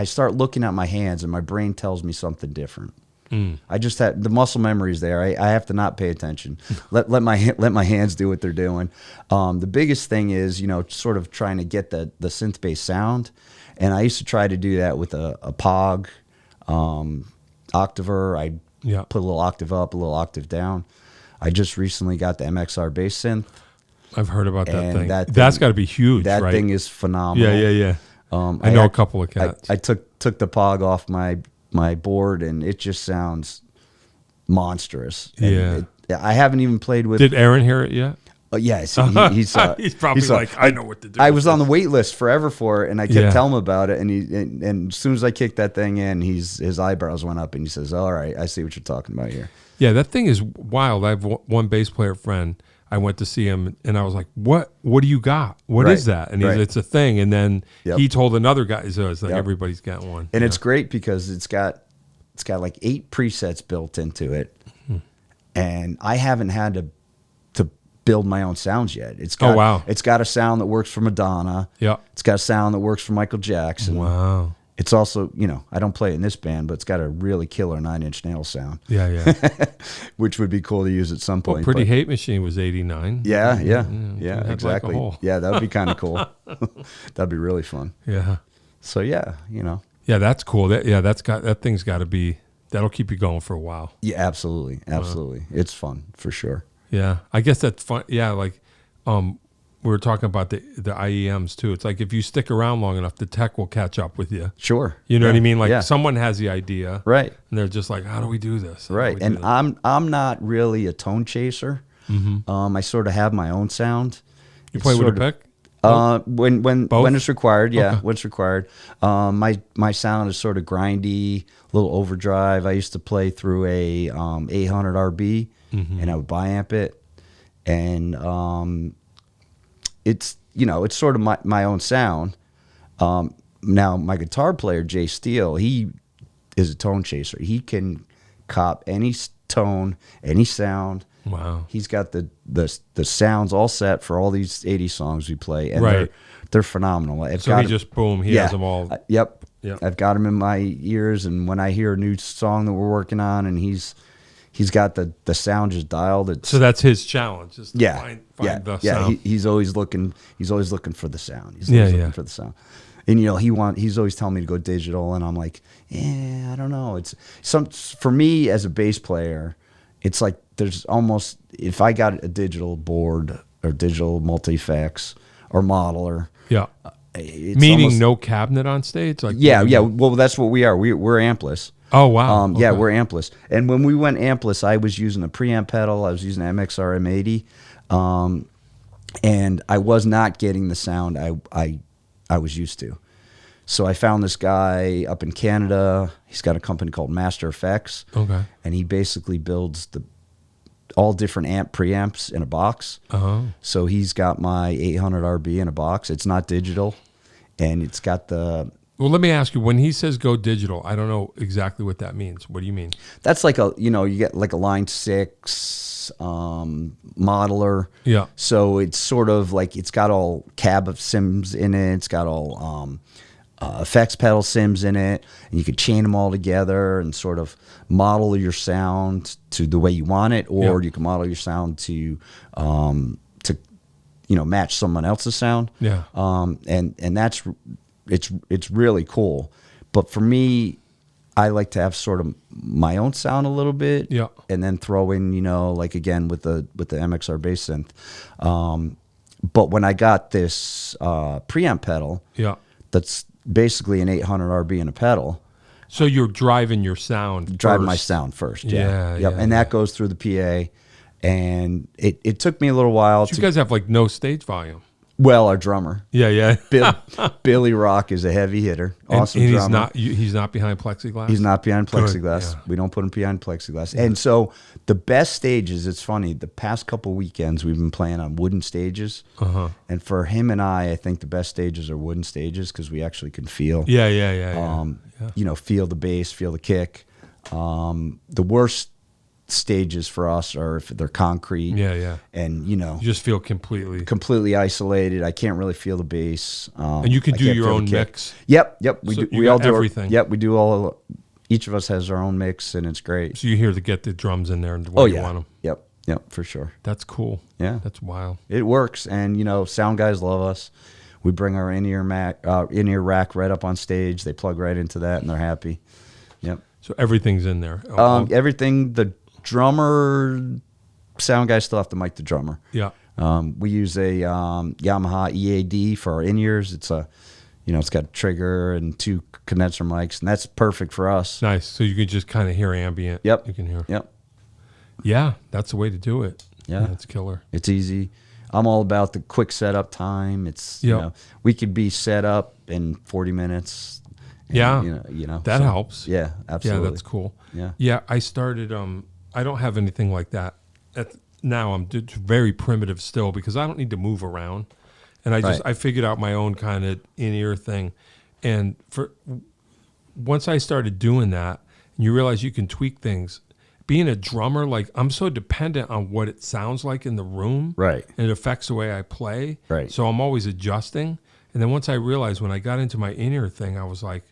start looking at my hands and my brain tells me something different. I just have the muscle memory is there. I have to not pay attention. let my hands do what they're doing. The biggest thing is sort of trying to get the synth bass sound, and I used to try to do that with a Pog octaver. I put a little octave up, a little octave down. I just recently got the MXR bass synth. I've heard about that thing. That's got to be huge. That right? thing is phenomenal. Yeah. I know a couple of cats. I took the Pog off my board, and it just sounds monstrous. And I haven't even played with... Did Aaron hear it yet? Yes. He's probably like, I know what to do. I was on the wait list forever for it, and I kept telling him about it, and as soon as I kicked that thing in, his eyebrows went up, and he says, all right, I see what you're talking about here. Yeah, that thing is wild. I have one bass player friend. I went to see him, and I was like, "What do you got? What is that?" And it's a thing. And then he told another guy, so it's like everybody's got one. And it's great because it's got like 8 presets built into it, and I haven't had to build my own sounds yet. It's got a sound that works for Madonna. Yeah, it's got a sound that works for Michael Jackson. Wow. It's also, I don't play it in this band, but it's got a really killer 9 Inch Nails sound. Yeah. Which would be cool to use at some point. Pretty Hate Machine was 89. Yeah, exactly. Like yeah, that would be kind of cool. That'd be really fun. Yeah. So yeah, Yeah, that's cool. That thing's got to be, that'll keep you going for a while. Yeah, absolutely. It's fun for sure. Yeah, I guess that's fun. Yeah, like we were talking about the IEMs too. It's like if you stick around long enough, the tech will catch up with you. Sure. You know what I mean? Like someone has the idea, right? And they're just like, "How do we do this?" Right. And I'm not really a tone chaser. I sort of have my own sound. You play with a pick? When it's required, Okay. when it's required. My sound is sort of grindy, a little overdrive. I used to play through a 800 RB, and I would bi-amp it, and it's sort of my own sound. Now my guitar player Jay Steele, he is a tone chaser. He can cop any tone, any sound. Wow. He's got the sounds all set for all these 80 songs we play, and right. they're phenomenal. He just has them all. Yep. I've got them in my ears, and when I hear a new song that we're working on, and he's got the sound just dialed. So that's his challenge. Just to find the sound. He's always looking for the sound. He's always looking for the sound. And he's always telling me to go digital, and I'm like, I don't know. It's for me as a bass player, it's like there's almost, if I got a digital board or digital multi-effects or modeler. Yeah. Meaning almost, no cabinet on stage? Like well, that's what we are. We're ampless. Oh, wow. Yeah, we're ampless. And when we went ampless, I was using a preamp pedal. I was using an MXR M80. And I was not getting the sound I was used to. So I found this guy up in Canada. He's got a company called Master Effects. Okay. And he basically builds all different preamps in a box. So he's got my 800 RB in a box. It's not digital, and it's got the... Well, let me ask you, when he says go digital, I don't know exactly what that means. What do you mean? That's like you get like a Line 6 modeler. Yeah. So it's sort of like, it's got all cab sims in it. It's got all effects pedal sims in it, and you could chain them all together and sort of model your sound to the way you want it, or you can model your sound to match someone else's sound. Yeah. And that's it's really cool. But for me, I like to have sort of my own sound a little bit. Yeah. And then throw in, like again with the MXR bass synth. But when I got this preamp pedal, that's basically an 800 RB and a pedal. So you're driving your sound. Driving my sound first. Yeah. And that goes through the PA. And it took me a little while. So you guys have like no stage volume. Well, our drummer. Yeah. Billy Rock is a heavy hitter. Awesome and drummer. He's not behind plexiglass? He's not behind plexiglass. Good, yeah. We don't put him behind plexiglass. And so the best stages, it's funny, the past couple weekends we've been playing on wooden stages. And for him and I think the best stages are wooden stages because we actually can feel. Feel the bass, feel the kick. The worst stages for us are if they're concrete. And you just feel completely isolated. I can't really feel the bass. And you can do your own mix. Yep. We all do everything. We do all. Each of us has our own mix, and it's great. So you hear get the drums in there and the way you want them. Yep, for sure. That's cool. Yeah, that's wild. It works, and sound guys love us. We bring our in-ear rack right up on stage. They plug right into that, and they're happy. Yep. So everything's in there. Everything. The drummer, sound guys still have to mic the drummer. Yeah. We use a Yamaha EAD for our in-ears. It's it's got a trigger and 2 condenser mics, and that's perfect for us. Nice. So you can just kind of hear ambient. Yep. You can hear. Yep. Yeah, that's the way to do it. Yeah. It's killer. It's easy. I'm all about the quick setup time. It's, we could be set up in 40 minutes. And, that helps. Yeah, absolutely. Yeah, that's cool. Yeah. Yeah, I started, I don't have anything like that. Now I'm very primitive still because I don't need to move around. And I figured out my own kind of in-ear thing. And once I started doing that, and you realize you can tweak things, being a drummer, like I'm so dependent on what it sounds like in the room. Right. And it affects the way I play. Right. So I'm always adjusting. And then once I realized when I got into my in-ear thing, I was like,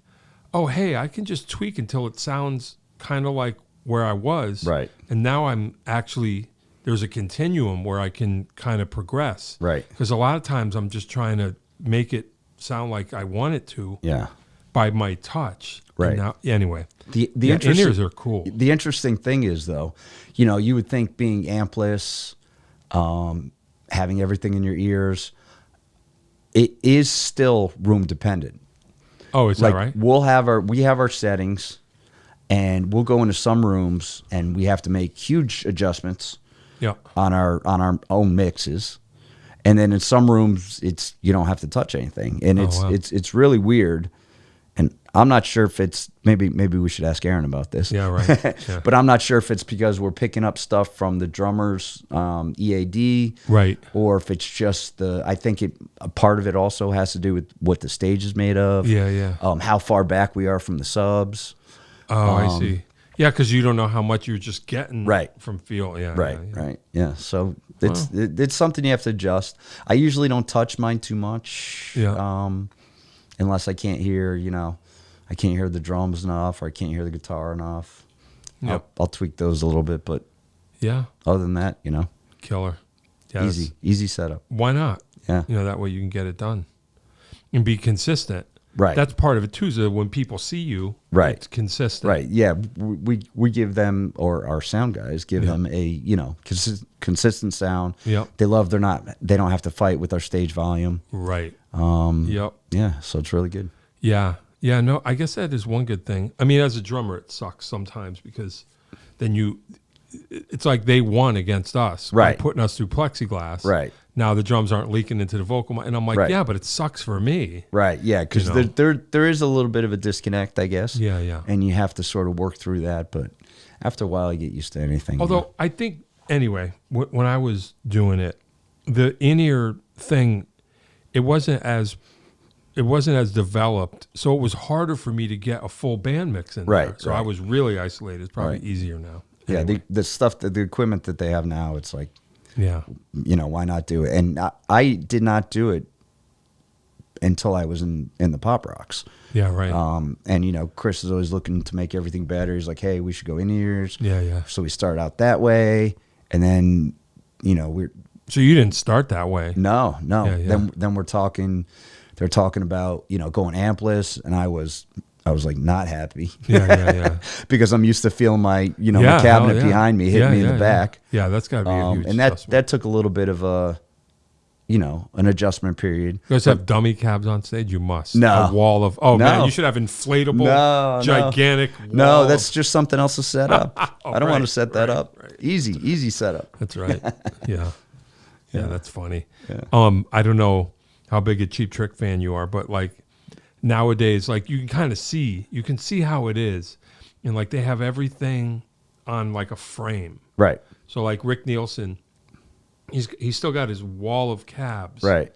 oh, hey, I can just tweak until it sounds kind of like where I was. Right. And now I'm actually, there's a continuum where I can kind of progress. Right. Because a lot of times I'm just trying to make it sound like I want it to. Yeah. by my touch. Right. And now, anyway, The in-ears are cool. The interesting thing is, though, you know, you would think being ampless, having everything in your ears, it is still room dependent. Oh, is that right? We have our settings, and we'll go into some rooms and we have to make huge adjustments on our own mixes. And then in some rooms you don't have to touch anything. And it's really weird. And I'm not sure if it's maybe we should ask Aaron about this. Yeah, right. Yeah. But I'm not sure if it's because we're picking up stuff from the drummer's EAD, right? Or if it's just I think a part of it also has to do with what the stage is made of. Yeah, yeah. How far back we are from the subs. Oh, I see. Yeah, because you don't know how much you're just getting from feel. Yeah, right. Yeah. So it's something you have to adjust. I usually don't touch mine too much. Yeah. Unless I can't hear, I can't hear the drums enough, or I can't hear the guitar enough. Yep. I'll tweak those a little bit, but other than that, killer. Yeah, easy setup. Why not? Yeah. That way you can get it done and be consistent. Right. That's part of it too. So when people see you, it's consistent. Right. Yeah. We give them, or our sound guys give them a consistent sound. Yep. They don't have to fight with our stage volume. Right. Yep. Yeah. So it's really good. Yeah. Yeah. No, I guess that is one good thing. I mean, as a drummer, it sucks sometimes because then it's like they won against us by putting us through plexiglass. Right. Now the drums aren't leaking into the vocal, and I'm like, yeah, but it sucks for me. Right. Yeah. Because there is a little bit of a disconnect, I guess. Yeah. Yeah. And you have to sort of work through that, but after a while, you get used to anything. Although I think anyway, when I was doing it, the in-ear thing, it wasn't as developed, so it was harder for me to get a full band mix in there. So I was really isolated. It's probably easier now. Anyway. Yeah, the stuff, the equipment that they have now, it's like, why not do it? And I did not do it until I was in the Pop Rocks. Yeah, right. And Chris is always looking to make everything better. He's like, hey, we should go in-ears. Yeah, yeah. So we started out that way, and then So you didn't start that way? No. Yeah, yeah. Then we're talking. They're talking about going ampless, and I was like not happy. Yeah. Because I'm used to feeling my my cabinet behind me hit me in the back. Yeah, that's got to be a huge and that took a little bit of a an adjustment period. You guys have dummy cabs on stage? You must. No. A wall of man, you should have inflatable gigantic wall. No, that's just something else to set up. I don't want to set that up. Right. Easy setup. That's right. Yeah, that's funny. Yeah. I don't know how big a Cheap Trick fan you are, but like nowadays, like you can see how it is, and like they have everything on like a frame. Right. So like Rick Nielsen, he's still got his wall of cabs. Right.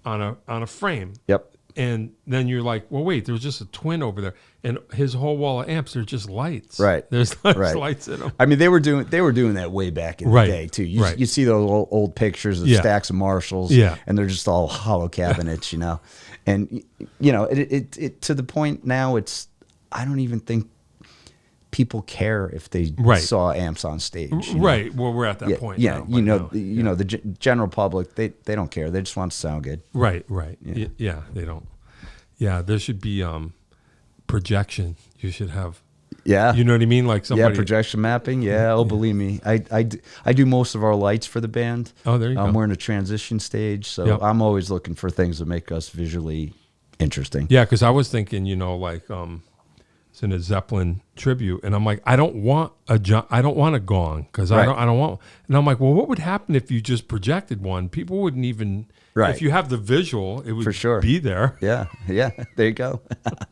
On a frame. Yep. And then you're like, well, wait, there's just a twin over there, and his whole wall of amps are just lights. Right. There's lights in them. I mean, they were doing that way back in the day too. You see those old pictures of stacks of Marshalls, and they're just all hollow cabinets, and it to the point now. I don't even think people care if they saw amps on stage. Right. Well, we're at that point. Yeah. Now, the general public, they don't care. They just want to sound good. Right. Yeah. They don't. Yeah. There should be projection. You should have. Yeah. You know what I mean? Like somebody. Yeah. Projection mapping. Yeah. Oh, believe me. I do most of our lights for the band. Oh, there you go. We're in a transition stage, so I'm always looking for things that make us visually interesting. Yeah. Because I was thinking, like. It's in a Zeppelin tribute, and I'm like, I don't want a gong because I don't want. And I'm like, well, what would happen if you just projected one? People wouldn't even. Right. If you have the visual, it would for sure be there. Yeah. There you go.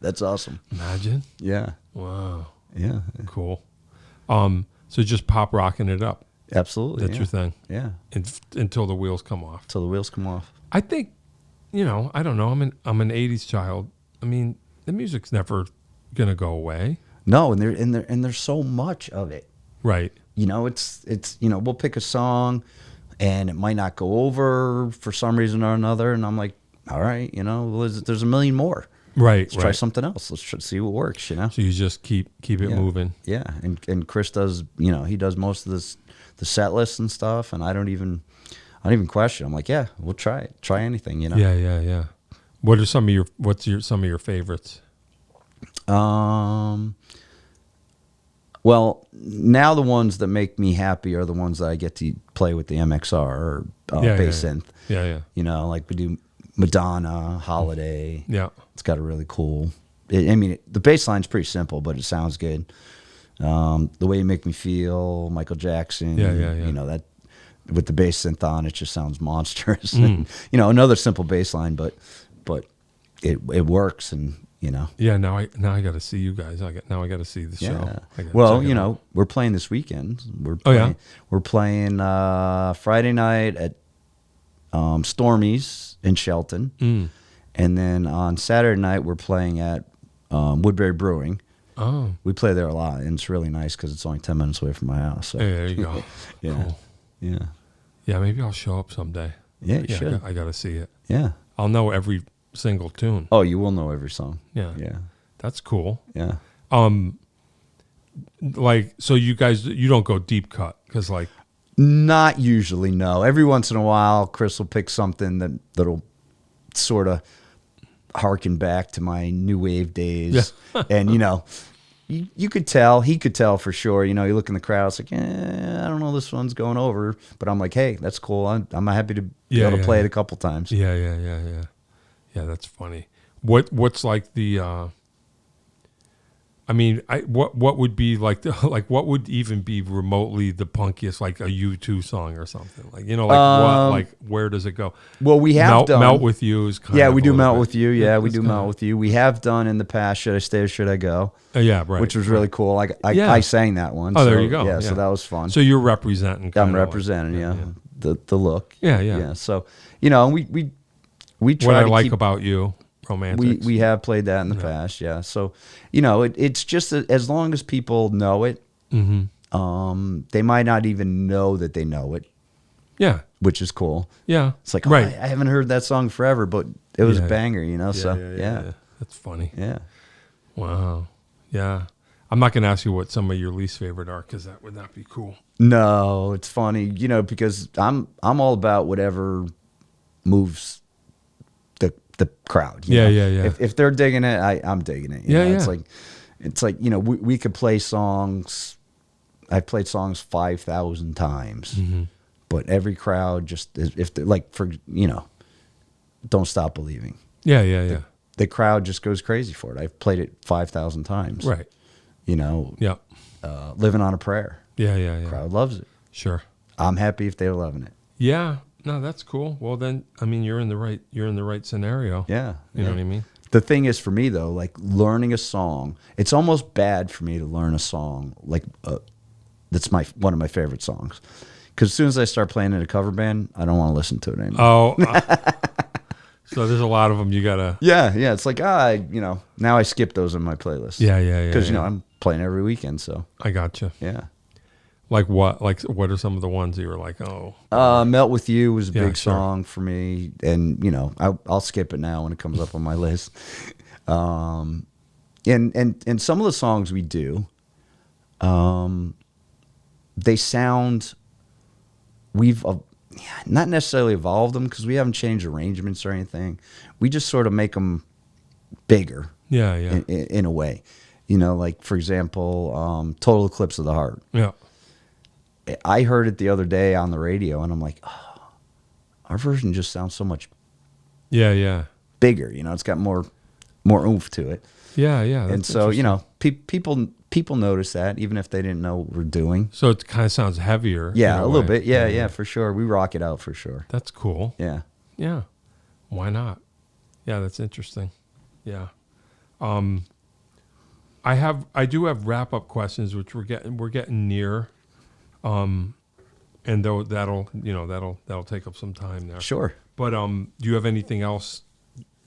That's awesome. Imagine. Yeah. Wow. Yeah. Cool. So just pop rocking it up. Absolutely. That's your thing. Yeah. Until the wheels come off. Until the wheels come off. I think, I don't know. I'm an '80s child. I mean, the music's never gonna go away. No, and there's so much of it. Right. It's we'll pick a song and it might not go over for some reason or another, and I'm like, all right, there's a million more. Right. Let's try something else. Let's see what works, So you just keep it moving. Yeah. And Chris does, he does most of the set lists and stuff, and I don't even question. I'm like, yeah, we'll try it. Try anything, Yeah. What are some of your favorites? Well, now the ones that make me happy are the ones that I get to play with the MXR or bass synth. Yeah. You know, like we do Madonna, Holiday. Yeah. It's got a really cool. The bass line's pretty simple, but it sounds good. The Way You Make Me Feel, Michael Jackson. Yeah. You know, that with the bass synth on, it just sounds monstrous. And, you know, another simple bass line, but it works, and you know. Yeah. Now I got to see you guys. I got to see the show. Well, you know, we're playing this weekend. We're playing Friday night at Stormy's in Shelton, and then on Saturday night we're playing at Woodbury Brewing. Oh, we play there a lot, and it's really nice because it's only 10 minutes away from my house. So. Hey, there you go. Yeah, cool. Yeah. Maybe I'll show up someday. Yeah, you should. I got to see it. Yeah, I'll know every single tune. Oh, you will know every song. Yeah. That's cool. Yeah. Like, so you guys, you don't go deep cut because, like, not usually. No. Every once in a while, Chris will pick something that'll sort of harken back to my new wave days, and you know, you could tell, he could tell for sure. You know, you look in the crowd, it's like, I don't know, this one's going over, but I'm like, hey, that's cool. I'm happy to be able to play it a couple times. Yeah. That's funny. What's like the? I mean, what would be like what would even be remotely the punkiest, like a U2 song or something, like, you know, like what, like where does it go? Well, we have done Melt With You is kind of we do Melt With You. Yeah, we do Melt With You. We have done in the past Should I Stay or Should I Go? Yeah, right. Which was really cool. Like I sang that one. Oh, there you go. Yeah, so that was fun. So you're representing. I'm representing. The look. Yeah. So you know, we try. What I to like keep, about you. Romantics. We have played that in the past, yeah. So, you know, it's just as long as people know it, they might not even know that they know it. Yeah. Which is cool. Yeah. It's like, I haven't heard that song forever, but it was a banger, you know? Yeah. That's funny. Yeah. Wow. Yeah. I'm not going to ask you what some of your least favorite are, because that would not be cool. No, it's funny, you know, because I'm all about whatever moves the crowd. You know? Yeah. If they're digging it, I'm digging it. You know? Yeah. It's like, you know, we could play songs. I've played songs 5,000 times, but every crowd just, if they're like, for, you know, Don't Stop Believing. Yeah. The crowd just goes crazy for it. I've played it 5,000 times. Right. You know. Yeah. Living on a Prayer. Yeah. Crowd loves it. Sure. I'm happy if they're loving it. Yeah. No, that's cool. Well, then, I mean, you're in the right scenario. Yeah. You know what I mean? The thing is, for me though, like learning a song, it's almost bad for me to learn a song like that's one of my favorite songs, because as soon as I start playing in a cover band, I don't want to listen to it anymore. Oh, so there's a lot of them you gotta. Yeah. It's like you know, now I skip those in my playlist. Yeah. Because you know I'm playing every weekend, so I gotcha. Yeah. Like what? Like what are some of the ones you were like, oh? Melt With You was a big song for me, and you know I'll skip it now when it comes up on my list. And some of the songs we do, they sound. We've not necessarily evolved them because we haven't changed arrangements or anything. We just sort of make them bigger. Yeah. In a way, you know, like for example, Total Eclipse of the Heart. Yeah. I heard it the other day on the radio, and I'm like, oh, our version just sounds so much bigger. You know, it's got more oomph to it. Yeah. And so, you know, people notice that, even if they didn't know what we're doing. So it kind of sounds heavier. Yeah, a little bit. Yeah, for sure. We rock it out for sure. That's cool. Yeah. Why not? Yeah, that's interesting. Yeah. I do have wrap up questions, which we're getting near. And though that'll take up some time there. Sure. But do you have anything else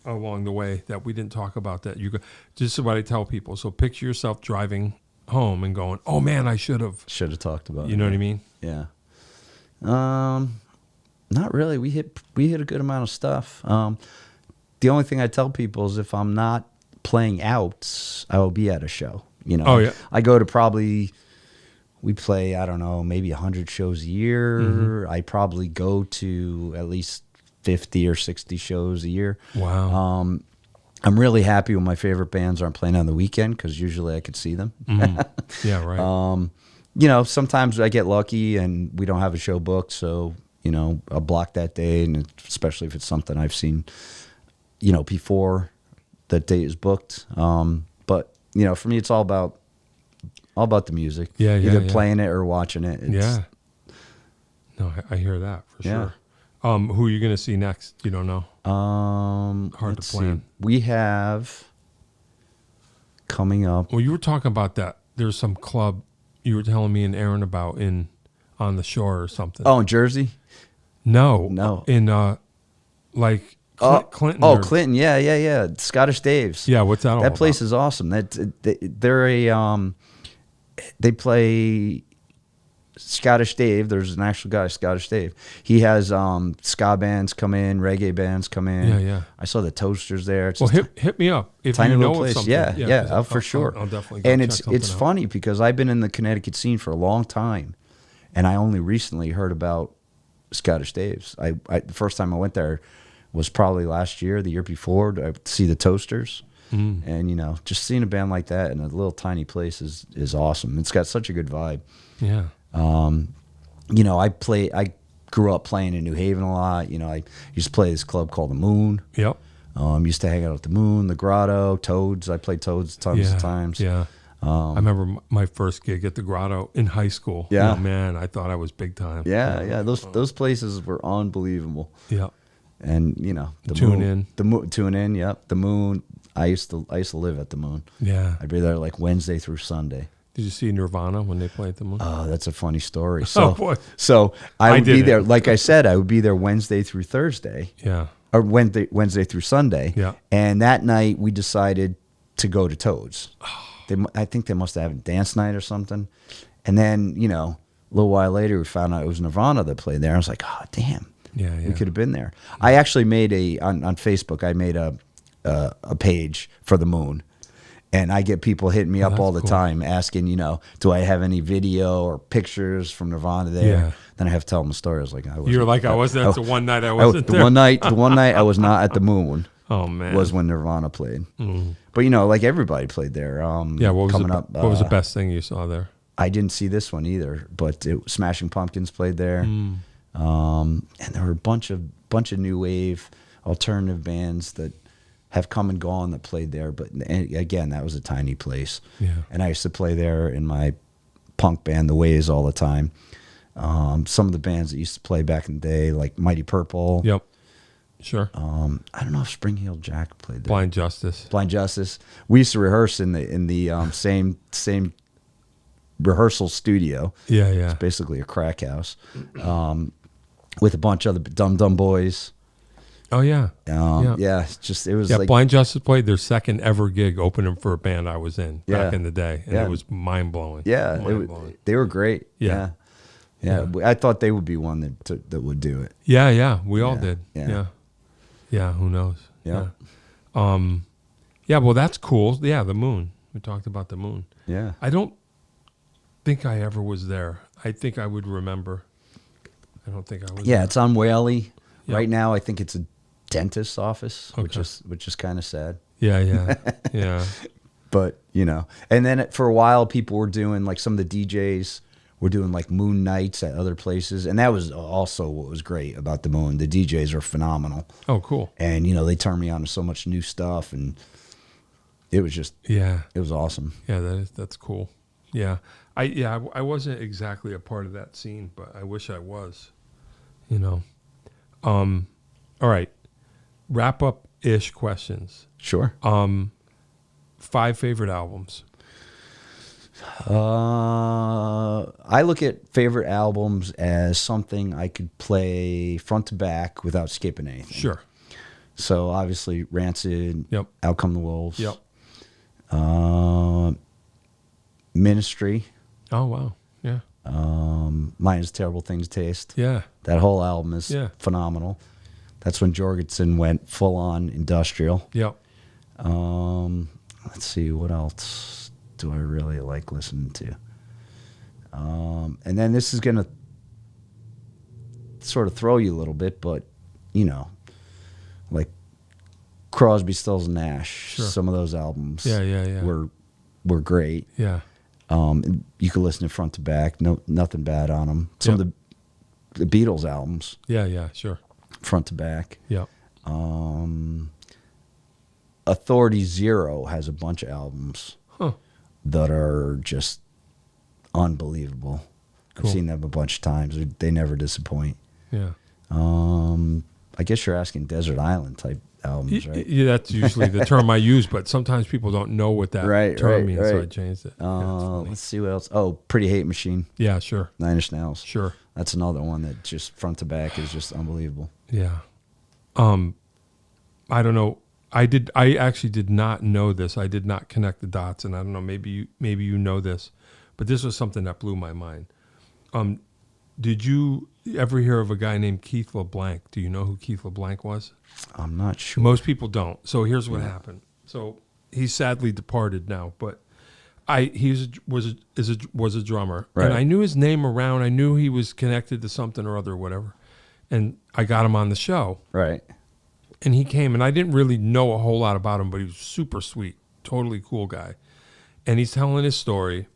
along the way that we didn't talk about that you just what I tell people? So picture yourself driving home and going, "Oh man, I should have talked about it." You know what I mean? Yeah. Not really. We hit a good amount of stuff. The only thing I tell people is if I'm not playing out, I will be at a show. You know. Oh yeah. I go to probably. We play, I don't know, maybe 100 shows a year. I probably go to at least 50 or 60 shows a year. Wow. I'm really happy when my favorite bands aren't playing on the weekend because usually I could see them. Yeah, right. Sometimes I get lucky and we don't have a show booked, so I'll block that day, and especially if it's something I've seen, before that date is booked. But for me, it's all about the music. Yeah, either playing it or watching it. Yeah. No, I hear that for sure. Who are you going to see next? You don't know. Hard to plan. We have coming up. Well, you were talking about that. There's some club you were telling me and Aaron about on the shore or something. Oh, in Jersey? No. In Clinton. Oh, Clinton. Yeah. Scottish Dave's. Yeah, what's that all That place about? is awesome. They play Scottish Dave. There's an actual guy, Scottish Dave. He has ska bands come in, reggae bands come in. Yeah. I saw the Toasters there. It's Well, hit me up if tiny you little know place. of something. Yeah, for sure. I'll definitely go and check something it's out. funny because I've been in the Connecticut scene for a long time, and I only recently heard about Scottish Dave's. The first time I went there was probably last year, the year before, to see the Toasters. And just seeing a band like that in a little tiny place is awesome. It's got such a good vibe. Yeah. I grew up playing in New Haven a lot. I used to play this club called the Moon. Yep. Used to hang out at the Moon, the Grotto, Toads. I played Toads tons of times. Yeah. I remember my first gig at the Grotto in high school. Yeah. Oh, man, I thought I was big time. Yeah. Those places were unbelievable. Yeah. And the Tune Moon, Tune In. Yep. The Moon. I used to live at the Moon. Yeah. I'd be there like Wednesday through Sunday. Did you see Nirvana when they played at the Moon? Oh, that's a funny story. Oh, boy. So I would be there. didn't. Like I said, I would be there Wednesday through Thursday. Yeah. Or Wednesday through Sunday. Yeah. And that night we decided to go to Toads. I think they must have a dance night or something. And then, a little while later we found out it was Nirvana that played there. I was like, oh, damn. Yeah. We could have been there. I actually made on Facebook, I made a page for the Moon. And I get people hitting me up all the time asking, do I have any video or pictures from Nirvana there? Yeah. Then I have to tell them the story. I was like, I wasn't. You're like, I wasn't. That's the one night I wasn't there. The one night I was not at the Moon. Oh, man. Was when Nirvana played. But, like everybody played there. Yeah, what was the best thing you saw there? I didn't see this one either, but Smashing Pumpkins played there. And there were a bunch of new wave alternative bands that have come and gone that played there. But again, that was a tiny place. Yeah. And I used to play there in my punk band, The Ways, all the time. Some of the bands that used to play back in the day, like Mighty Purple. Yep. Sure. I don't know if Spring Heel Jack played there. Blind Justice. We used to rehearse in the same rehearsal studio. Yeah. It's basically a crack house, with a bunch of other Dum Boys. Oh yeah. Yeah. It was like Blind Justice played their second ever gig opening for a band I was in back in the day, and it was mind blowing. Yeah, they were great. Yeah. I thought they would be one that would do it. Yeah. We all did. Yeah. Who knows? Yeah. Well, that's cool. Yeah, the Moon. We talked about the Moon. Yeah. I don't think I ever was there. I think I would remember. I don't think I was. Yeah, there. it's on Whaley. Yep. Right now, I think it's a dentist's office, Okay. which is kind of sad. Yeah. But and then for a while, people were doing like some of the DJs were doing like Moon nights at other places, and that was also what was great about the Moon. The DJs are phenomenal. Oh, cool. And they turned me on to so much new stuff, and it was just it was awesome. Yeah, that's cool. Yeah, I wasn't exactly a part of that scene, but I wish I was. All right, wrap up ish questions. Sure. 5 favorite albums. I look at favorite albums as something I could play front to back without skipping anything. Sure. So obviously Rancid. Yep. Out Come the Wolves. Yep. Ministry. Oh wow. Yeah. Mine is Terrible Things Taste. Yeah. That whole album is phenomenal. That's when Jorgensen went full on industrial. Yep. Let's see, what else do I really like listening to? And then this is gonna sort of throw you a little bit, but like Crosby, Stills, and Nash. Sure. Some of those albums Yeah. were great. Yeah. You could listen to front to back. Nothing bad on them. Some of the Beatles albums. Yeah, sure. Front to back. Yeah. Authority Zero has a bunch of albums that are just unbelievable. Cool. I've seen them a bunch of times. They never disappoint. Yeah. I guess you're asking Desert Island type albums, right? Yeah, that's usually the term I use, but sometimes people don't know what that term means, so I changed it. Let's see what else. Oh, Pretty Hate Machine. Yeah, sure. Nine Inch Nails. Sure. That's another one that just front to back is just unbelievable. Yeah. I don't know. I actually did not know this. I did not connect the dots, and I don't know. Maybe you know this, but this was something that blew my mind. Did you ever hear of a guy named Keith LeBlanc? Do you know who Keith LeBlanc was? I'm not sure. Most people don't. So here's what happened. So he's sadly departed now, but he was a drummer, right. And I knew his name around. I knew he was connected to something or other, whatever, and I got him on the show. Right. And he came, and I didn't really know a whole lot about him, but he was super sweet, totally cool guy. And he's telling his story,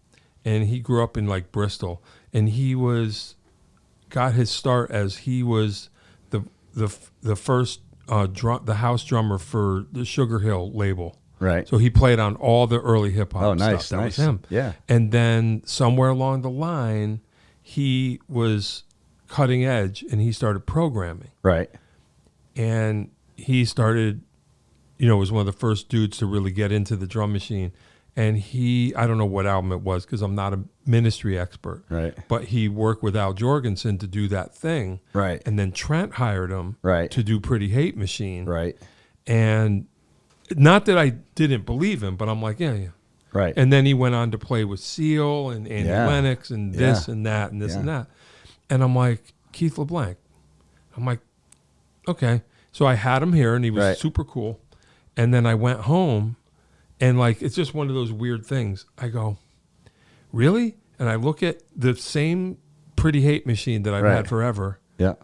and he grew up in like Bristol, and he got his start as he was the first the house drummer for the Sugar Hill label. Right. So he played on all the early hip hop nice, stuff. That nice. was him. Yeah. And then somewhere along the line, he was cutting edge, and he started programming. Right. And he started, was one of the first dudes to really get into the drum machine. And I don't know what album it was because I'm not a ministry expert. Right. But he worked with Al Jorgensen to do that thing. Right. And then Trent hired him right. to do Pretty Hate Machine. Right. And not that I didn't believe him, but I'm like, yeah. Right. And then he went on to play with Seal and Andy Lennox and this and that and this and that. And I'm like, Keith LeBlanc. I'm like, okay. So I had him here, and he was super cool. And then I went home, and like it's just one of those weird things. I go, really? And I look at the same Pretty Hate Machine that I've had forever. Yeah.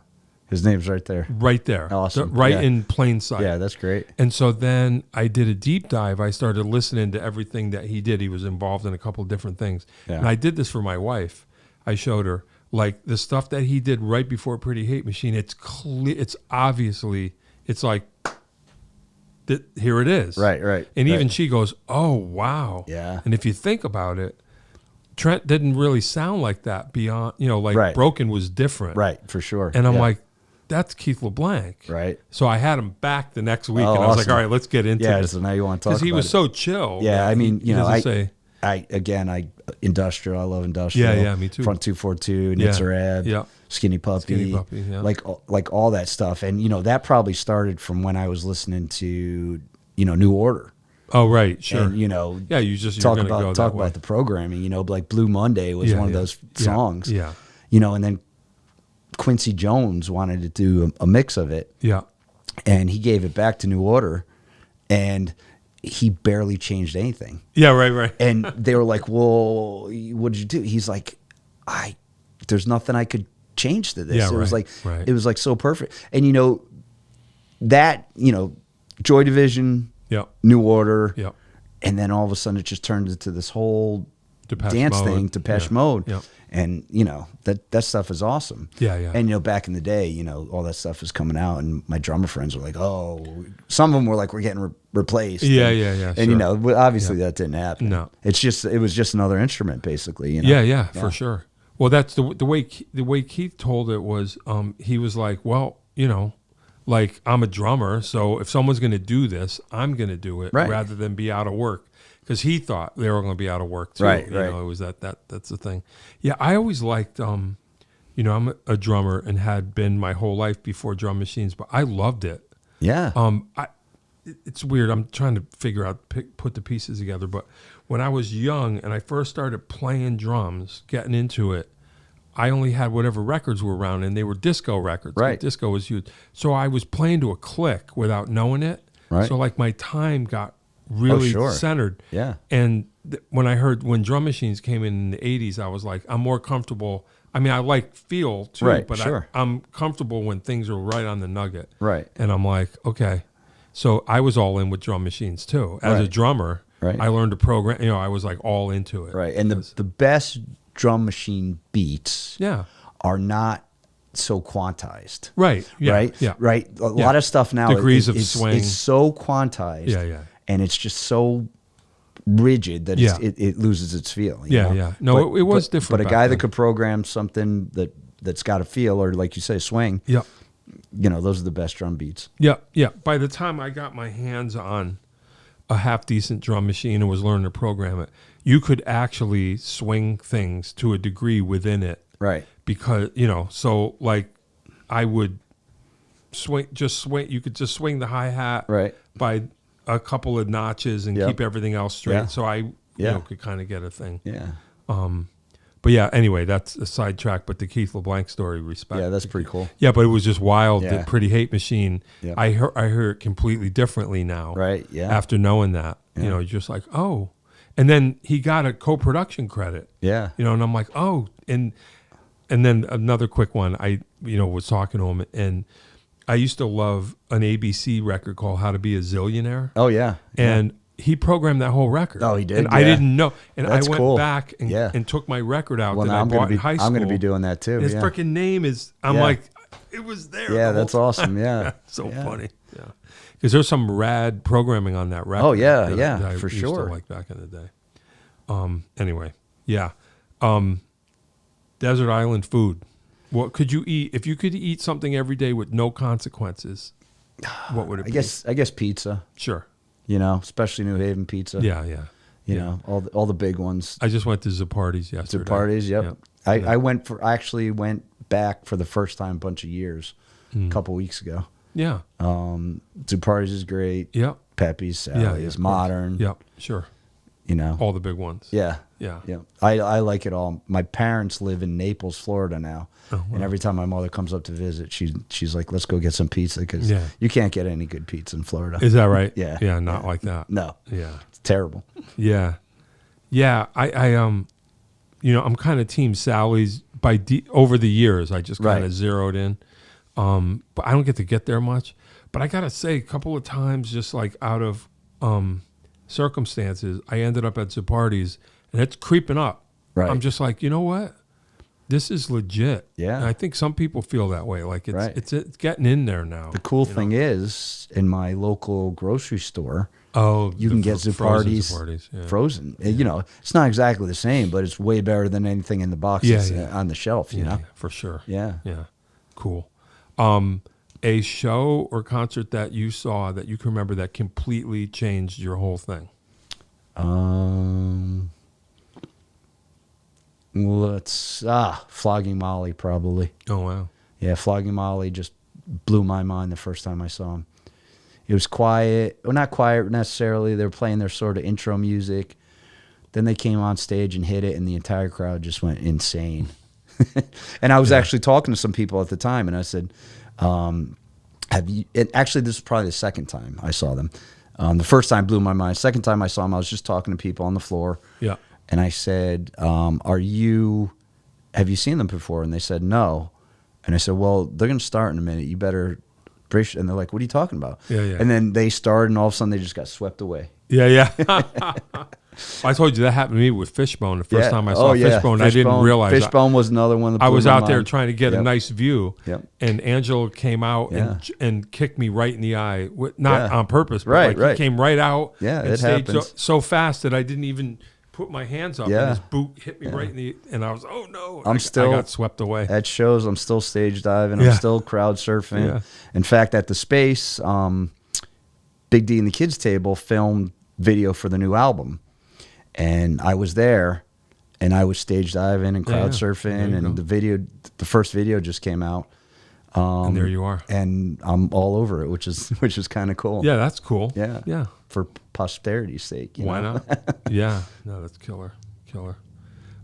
His name's right there. Right there. Awesome. In plain sight. Yeah, that's great. And so then I did a deep dive. I started listening to everything that he did. He was involved in a couple of different things. Yeah. And I did this for my wife. I showed her. Like the stuff that he did right before Pretty Hate Machine, it's clear. It's obviously, it's like, here it is. Right. And even she goes, oh, wow. Yeah. And if you think about it, Trent didn't really sound like that beyond, Broken was different. Right, for sure. And I'm like, that's Keith LeBlanc. Right. So I had him back the next week, and I was like, all right, let's get into this. So now you want to talk about it. Because he was so chill. Yeah, I mean, I industrial. I love industrial. Yeah, me too. Front 242, Nitzer Ab, Skinny Puppy, like all that stuff. And that probably started from when I was listening to New Order. Oh right, sure. And you talk about the programming. Like Blue Monday was one of those songs. Yeah. And then Quincy Jones wanted to do a mix of it. Yeah. And he gave it back to New Order, and he barely changed anything. Yeah, right. And they were like, well, what did you do? He's like, there's nothing I could change to this. Yeah, it was like so perfect. And Joy Division, New Order, and then all of a sudden it just turned into this whole dance thing, Depeche Mode. Yeah. And that stuff is awesome. Yeah. And back in the day, all that stuff was coming out, and my drummer friends were like, "Oh," some of them were like, "We're getting replaced." Yeah. And obviously that didn't happen. No, it was just another instrument, basically. Yeah, for sure. Well, that's the way Keith told it was. He was like, "Well, like I'm a drummer, so if someone's going to do this, I'm going to do it rather than be out of work." Because he thought they were going to be out of work too. Right. It was that's the thing. Yeah, I always liked, I'm a drummer and had been my whole life before drum machines, but I loved it. Yeah. It's weird. I'm trying to figure out, put the pieces together. But when I was young and I first started playing drums, getting into it, I only had whatever records were around, and they were disco records. Right. Disco was huge. So I was playing to a click without knowing it. Right. So like my time got really centered. Yeah. And when drum machines came in the 80s, I was like, I'm more comfortable. I mean, I like feel too, but I'm comfortable when things are right on the nugget. Right. And I'm like, okay. So I was all in with drum machines too. As a Right. drummer, Right. I learned to program. You know, I was like all into it. Right. And the best drum machine beats Yeah. are not so quantized. Right. Yeah. Right. Yeah. Right. A lot of stuff now Degrees of swing. is so quantized. Yeah. Yeah. And it's just so rigid that it loses its feel. You know? Yeah. No, it was different. But a back guy then. that could program something that's got a feel, or like you say, swing. Yeah. You know, those are the best drum beats. Yeah. Yeah. By the time I got my hands on a half decent drum machine and was learning to program it, you could actually swing things to a degree within it. Right. Because, you know, so like I would swing, you could just swing the hi-hat Right. by a couple of notches and keep everything else straight. Yeah. So I, you know, could kind of get a thing. Yeah. But yeah, anyway, that's a sidetrack, but the Keith LeBlanc story, respect. Yeah, that's pretty cool. Yeah, but it was just wild. Yeah. The Pretty Hate Machine. Yeah. I hear it completely differently now. Right. Yeah. After knowing that, you know, you're just like, oh. And then he got a co-production credit. Yeah. You know, and I'm like, oh. And then another quick one, I, you know, was talking to him, and I used to love an ABC record called How to Be a Zillionaire. Oh, yeah. And he programmed that whole record. Oh, he did? And I Yeah. didn't know. And That's I went cool. back and took my record out Well, that now I I'm bought gonna in high school. I'm going to be doing that too. And his yeah. freaking name is, I'm Yeah. like, it was there. Yeah, the that's whole awesome. time. Yeah. So Yeah. funny. Yeah. Because there's some rad programming on that record. Oh, yeah, that yeah, I for used sure. to like back in the day. Anyway, yeah. Desert island food. What could you eat if you could eat something every day with no consequences? What would it be? I guess pizza. Sure. You know, especially New Haven pizza. Yeah, yeah. You know, all the big ones. I just went to Zapardi's yesterday. Parties. Yep. Yep. I actually went back for the first time in a bunch of years, a couple weeks ago. Yeah. Parties is great. Yep. Pepe's, Sally's, of Modern. course. Yep. Sure. You know, All the big ones. yeah. Yeah. Yeah. I like it all. My parents live in Naples, Florida now. Oh, wow. And every time my mother comes up to visit, she's like, let's go get some pizza, because Yeah. you can't get any good pizza in Florida. Is that right? Yeah. Yeah. Not like that. No. Yeah. It's terrible. Yeah. Yeah. I you know, I'm kind of team Sally's over the years. I just kind of Right. zeroed in. But I don't get to get there much. But I got to say, a couple of times, just like out of circumstances, I ended up at Zapardi's, and it's creeping up. Right. I'm just like, you know what? This is legit. Yeah. And I think some people feel that way. Like Right. it's getting in there now. The cool thing is, in my local grocery store, Oh, you can get frozen Zapardi's yeah. frozen. You know, it's not exactly the same, but it's way better than anything in the boxes on the shelf, you know? Yeah, for sure. Yeah. Yeah. Cool. A show or concert that you saw that you can remember that completely changed your whole thing? Flogging Molly, probably. Oh, wow. Yeah, Flogging Molly just blew my mind the first time I saw him. It was quiet. Well, not quiet necessarily. They were playing their sort of intro music. Then they came on stage and hit it, and the entire crowd just went insane. And I was actually talking to some people at the time, and I said, have you... And actually, this is probably the second time I saw them. The first time blew my mind. Second time I saw them, I was just talking to people on the floor. Yeah. And I said, have you seen them before? And they said, no. And I said, well, they're going to start in a minute. You better brace. And they're like, what are you talking about? Yeah, yeah. And then they started, and all of a sudden they just got swept away. Yeah, yeah. I told you that happened to me with Fishbone. The first time I saw Fishbone, I didn't realize. Fishbone was another one that blew I was my out there mind. trying to get a nice view, and Angela came out and kicked me right in the eye, not on purpose, but he came right out and it stayed happens. so fast that I didn't even put my hands up, and his boot hit me right in the, and I was, oh no, I got swept away. At shows, I'm still stage diving, I'm still crowd surfing. Yeah. In fact, at the Space, Big D and the Kids Table filmed video for the new album. And I was there, and I was stage diving and crowd surfing, and the first video just came out. And there you are. And I'm all over it, which is kind of cool. Yeah, that's cool. Yeah. Yeah. For posterity's sake. Why not? Yeah. No, that's killer. Killer.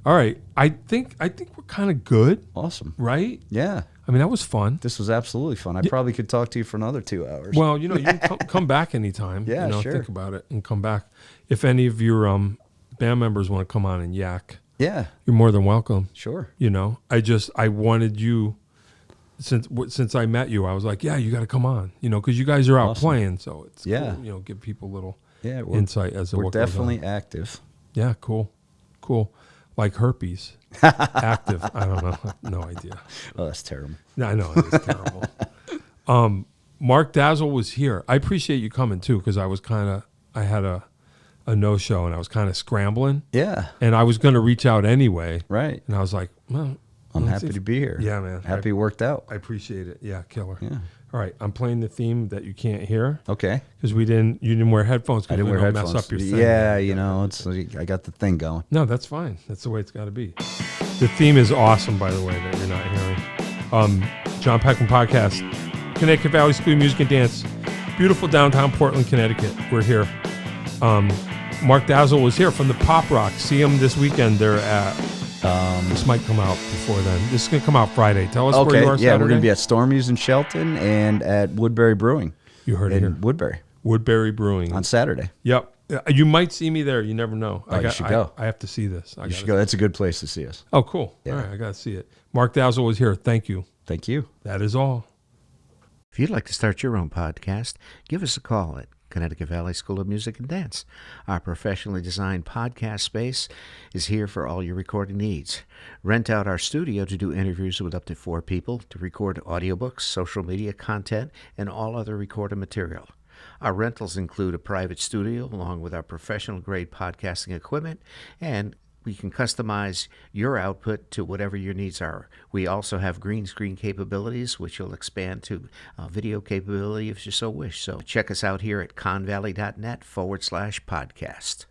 All right. I think we're kind of good. Awesome. Right? Yeah. I mean, that was fun. This was absolutely fun. I probably could talk to you for another 2 hours. Well, you can come back anytime. Yeah, sure. Think about it and come back. If any of your band members want to come on and yak, yeah, you're more than welcome. Sure. I wanted you since I met you, I was like, yeah, you got to come on, because you guys are out playing, so it's cool, give people a little insight as to what goes on. We're definitely active. Yeah, cool. Like herpes. Active. I don't know. No idea. Oh, that's terrible. No, I know it is terrible. Mark Dazzle was here. I appreciate you coming too, because I had a no-show and I was kind of scrambling. Yeah. And I was going to reach out anyway. Right. And I was like, well, I'm happy to be here. Yeah, man. Happy it worked out. I appreciate it. Yeah, killer. Yeah. All right, I'm playing the theme that you can't hear. Okay. Because you didn't wear headphones. I didn't wear headphones. Mess up your thing. Yeah, it's like I got the thing going. No, that's fine. That's the way it's got to be. The theme is awesome, by the way, that you're not hearing. Jon Peckman Podcast, Connecticut Valley School of Music and Dance, beautiful downtown Portland, Connecticut. We're here. Mark Dazzle was here from the Pop Rock. See him this weekend. They're at. This might come out before then. This is going to come out Friday. Tell us where you are Saturday. Yeah, we're going to be at Stormy's in Shelton and at Woodbury Brewing. You heard it here. Woodbury. Woodbury Brewing. On Saturday. Yep. You might see me there. You never know. You should go. I have to see this. You should go. That's a good place to see us. Oh, cool. Yeah. All right, I got to see it. Mark Dazzle was here. Thank you. Thank you. That is all. If you'd like to start your own podcast, give us a call at Connecticut Valley School of Music and Dance. Our professionally designed podcast space is here for all your recording needs. Rent out our studio to do interviews with up to 4 people, to record audiobooks, social media content, and all other recorded material. Our rentals include a private studio along with our professional-grade podcasting equipment, and we can customize your output to whatever your needs are. We also have green screen capabilities, which will expand to video capability if you so wish. So check us out here at convalley.net/podcast.